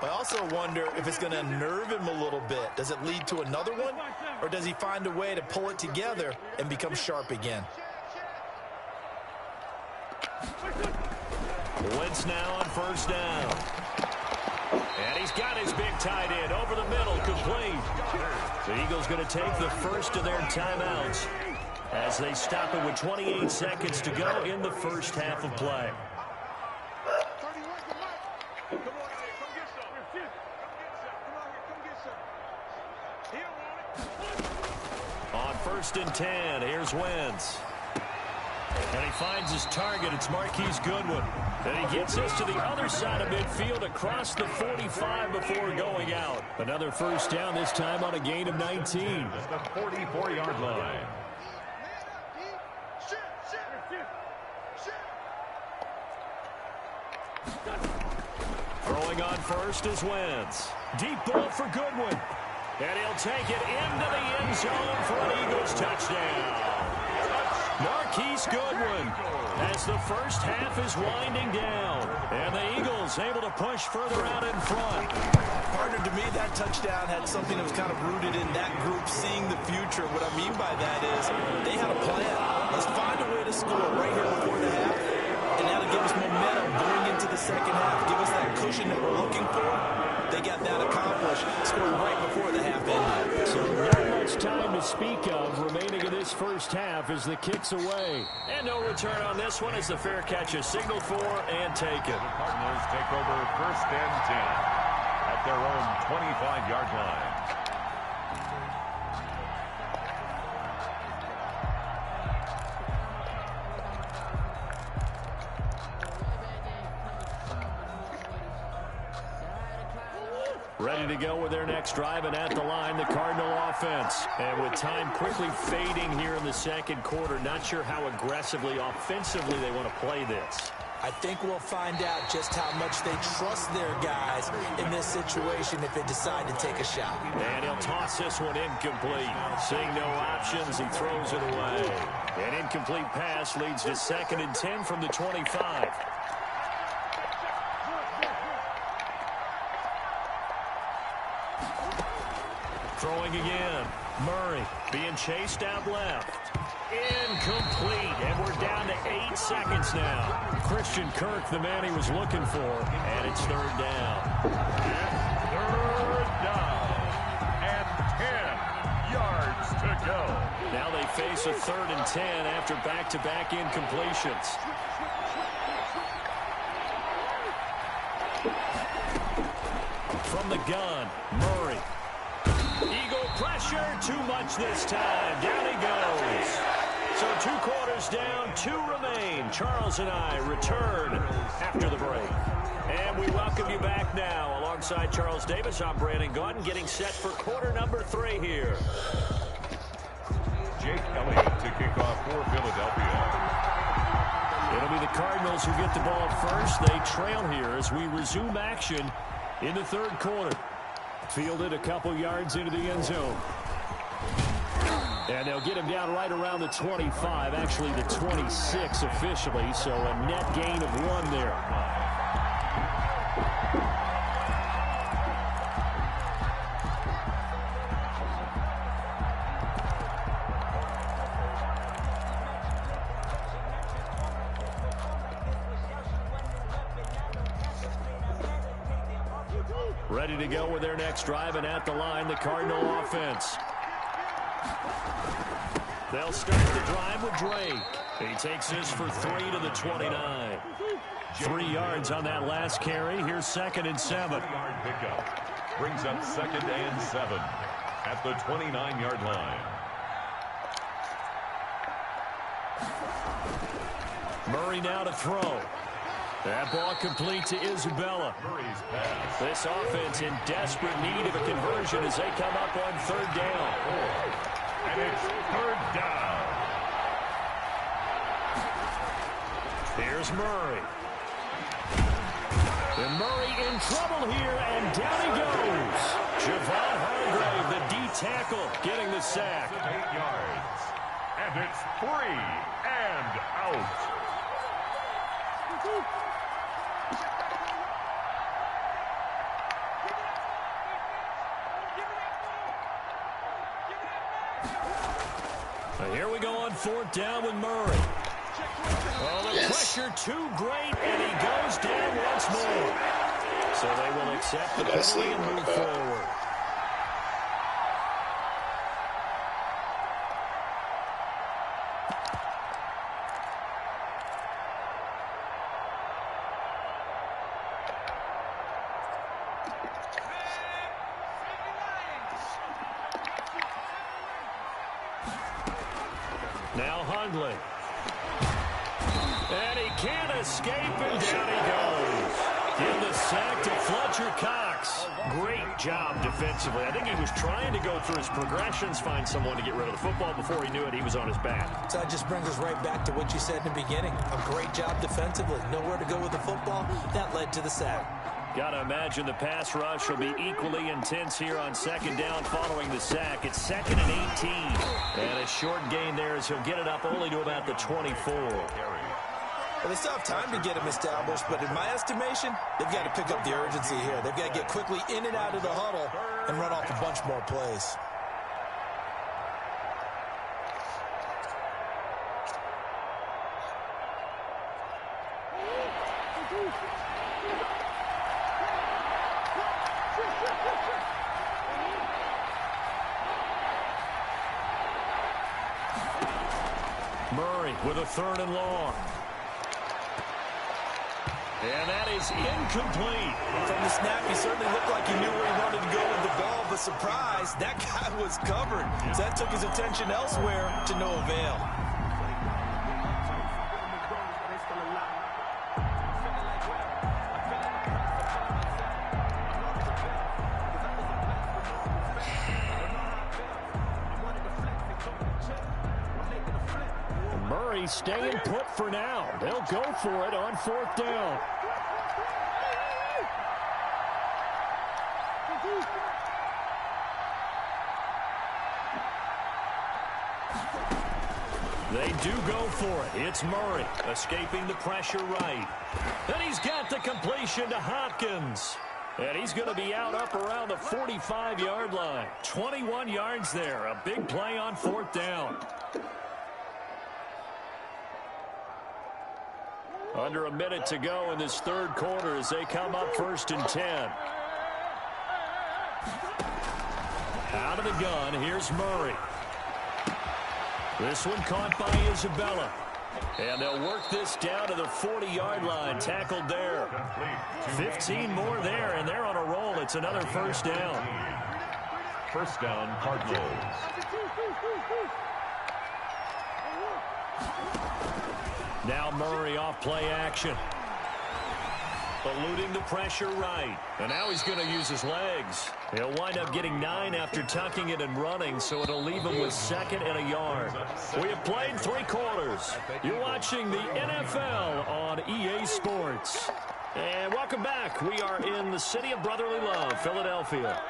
but I also wonder if it's going to unnerve him a little bit. Does it lead to another one, or does he find a way to pull it together and become sharp again?
Wentz now on first down. And he's got his big tight end over the middle, complete. The Eagles going to take the first of their timeouts as they stop it with 28 seconds to go in the first half of play. On 1st and 10, here's Wentz. And he finds his target. It's Marquise Goodwin. And he gets this to the other side of midfield across the 45 before going out. Another first down, this time on a gain of 19.
At the 44-yard line.
Throwing on first is Wentz. Deep ball for Goodwin. And he'll take it into the end zone for an Eagles touchdown. Marquise Goodwin as the first half is winding down. And the Eagles able to push further out in front.
Partner, to me, that touchdown had something that was kind of rooted in that group seeing the future. What I mean by that is they had a plan. Let's find a way to score right here before the half. And that'll give us momentum going into the second half. Give us that cushion that we're looking for. They got that accomplished, scoring right before the half ended.
So not much time to speak of remaining in this first half as the kick's away. And no return on this one as the fair catch is signaled for and taken.
The Cardinals take over 1st and 10 at their own 25-yard line.
Ready to go with their next drive, and at the line, the Cardinal offense. And with time quickly fading here in the second quarter, not sure how aggressively, offensively they want to play this.
I think we'll find out just how much they trust their guys in this situation if they decide to take a shot.
And he'll toss this one incomplete. Seeing no options, he throws it away. An incomplete pass leads to 2nd and 10 from the 25. Throwing again. Murray being chased out left. Incomplete. And we're down to 8 seconds now. Christian Kirk, the man he was looking for. And it's 3rd down.
It's 3rd down and 10 yards
a 3rd and 10 after back-to-back incompletions. From the gun, Murray. Eagle pressure, too much this time. Down he goes. So 2 quarters down, 2 remain. Charles and I return after the break. And we welcome you back now. Alongside Charles Davis, I'm Brandon Gaudin, getting set for quarter number 3 here.
Jake Elliott to kick off for Philadelphia.
It'll be the Cardinals who get the ball first. They trail here as we resume action in the 3rd quarter. Fielded a couple yards into the end zone. And they'll get him down right around the 25, actually the 26 officially, so a net gain of 1 there. Ready to go with their next drive, and at the line, the Cardinal offense. They'll start the drive with Drake. He takes this for 3 to the 29. 3 yards on that last carry. Here's 2nd and 7.
Yard pickup brings up 2nd and 7 at the 29-yard line.
Murray now to throw. That ball complete to Isabella.
Murray's pass.
This offense in desperate need of a conversion as they come up on 3rd down.
And it's 3rd down.
Here's Murray. And Murray in trouble here, and down he goes. Javon Hargrave, the D tackle, getting the sack.
8 yards. And it's 3 and out.
Here we go on 4th down with Murray. Oh, the pressure too great, and he goes down once more. So they will accept the penalty and move forward. Now Hundley. And he can't escape, and down he goes. In the sack to Fletcher Cox. Great job defensively. I think he was trying to go through his progressions, find someone to get rid of the football. Before he knew it, he was on his back.
So that just brings us right back to what you said in the beginning. A great job defensively. Nowhere to go with the football. That led to the sack.
Got to imagine the pass rush will be equally intense here on 2nd down following the sack. It's 2nd and 18. And a short gain there as he'll get it up only to about the 24.
Well, they still have time to get him established, but in my estimation, they've got to pick up the urgency here. They've got to get quickly in and out of the huddle and run off a bunch more plays.
Murray with a 3rd and long. And that is incomplete.
From the snap, he certainly looked like he knew where he wanted to go with the ball, but surprise, that guy was covered. So that took his attention elsewhere to no avail.
Murray staying put for now. They'll go for it on 4th down. They do go for it. It's Murray escaping the pressure right. And he's got the completion to Hopkins. And he's going to be out up around the 45-yard line. 21 yards there. A big play on 4th down. Under a minute to go in this 3rd quarter as they come up 1st and 10. Out of the gun, here's Murray. This one caught by Isabella. And they'll work this down to the 40-yard line. Tackled there. 15 more there, and they're on a roll. It's another first down.
First down, Cardinals.
Now Murray off play action. Eluding the pressure right. And now he's going to use his legs. He'll wind up getting 9 after tucking it and running, so it'll leave him with 2nd and a yard. We have played 3 quarters. You're watching the NFL on EA Sports. And welcome back. We are in the city of brotherly love, Philadelphia.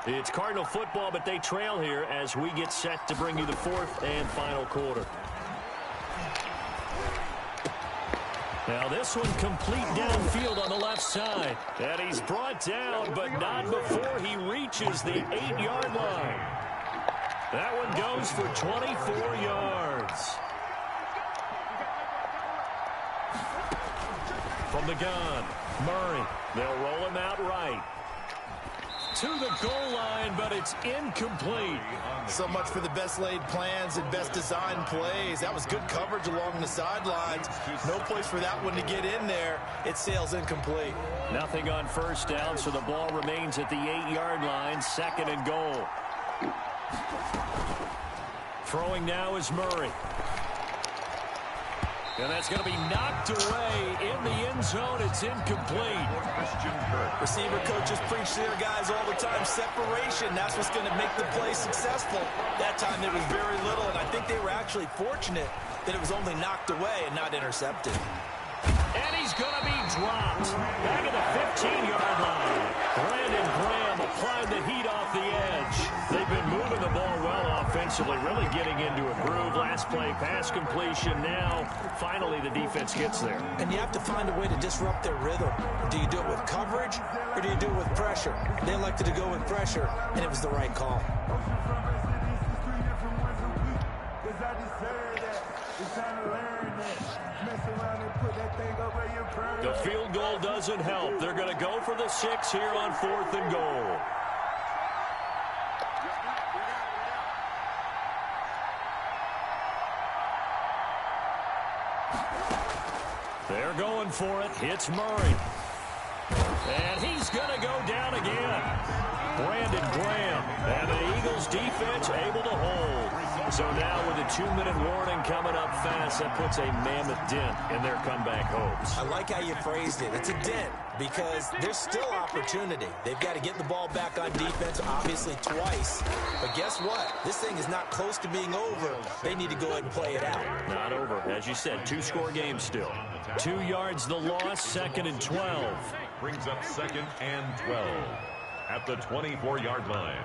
It's Cardinal football, but they trail here as we get set to bring you the 4th and final quarter. Now this one complete downfield on the left side. And he's brought down, but not before he reaches the 8-yard line. That one goes for 24 yards. From the gun, Murray. They'll roll him out right. To the goal line, but it's incomplete.
So much for the best laid plans and best designed plays. That was good coverage along the sidelines. No place for that one to get in there. It sails incomplete.
Nothing on first down, so the ball remains at the 8-yard line. 2nd and goal. Throwing now is Murray. And that's going to be knocked away in the end zone. It's incomplete.
Receiver coaches preach to their guys all the time. Separation, that's what's going to make the play successful. That time there was very little, and I think they were actually fortunate that it was only knocked away and not intercepted.
And he's going to be dropped. Back at the 15-yard line. Brandon Graham applied the heat off the edge. They've been moving the ball well offensively, really getting into a groove. Last play, pass completion. Now, finally, the defense gets there.
And you have to find a way to disrupt their rhythm. Do you do it with coverage, or do you do it with pressure? They elected to go with pressure, and it was the right call.
The field goal doesn't help. They're going to go for the 6 here on 4th and goal. They're going for it. It's Murray. And he's going to go down again. Brandon Graham. And the Eagles defense able to hold. So now with a 2-minute warning coming up fast, that puts a mammoth dent in their comeback hopes.
I like how you phrased it. It's a dent because there's still opportunity. They've got to get the ball back on defense, obviously twice. But guess what? This thing is not close to being over. They need to go ahead and play it out.
Not over. As you said, 2-score game still. 2 yards the loss, 2nd and 12.
Brings up 2nd and 12 at the 24-yard line.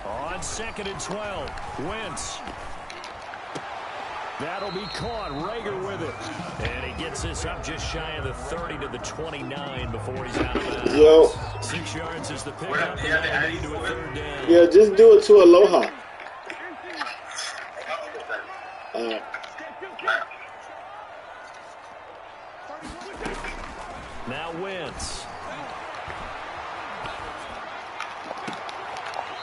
On 2nd and 12, Wentz. That'll be caught. Rager with it. And he gets this up just shy of the 30 to the 29 before he's out of bounds.
Yo.
6 yards is the pickup. And lead to a 3rd down.
Yeah, just do it to Aloha.
Now Wentz.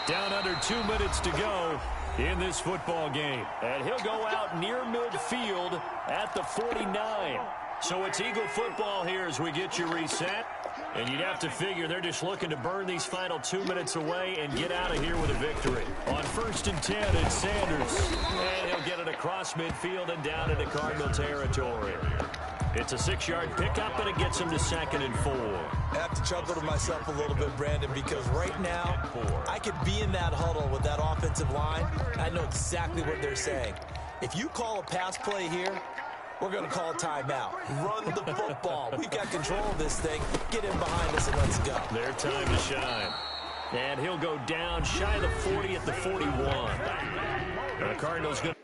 Down under 2 minutes to go in this football game. And he'll go out near midfield at the 49. So it's Eagle football here as we get you reset. And you'd have to figure they're just looking to burn these final 2 minutes away and get out of here with a victory. On 1st and 10, it's Sanders. And he'll get it across midfield and down into Cardinal territory. It's a 6-yard pickup, and it gets him to 2nd and 4.
I have to chuckle to myself a little bit, Brandon, because right now I could be in that huddle with that offensive line. I know exactly what they're saying. If you call a pass play here, we're going to call a timeout. Run the football. We've got control of this thing. Get in behind us and let's go.
Their time to shine. And he'll go down shy of the 40 at the 41. The Cardinals going to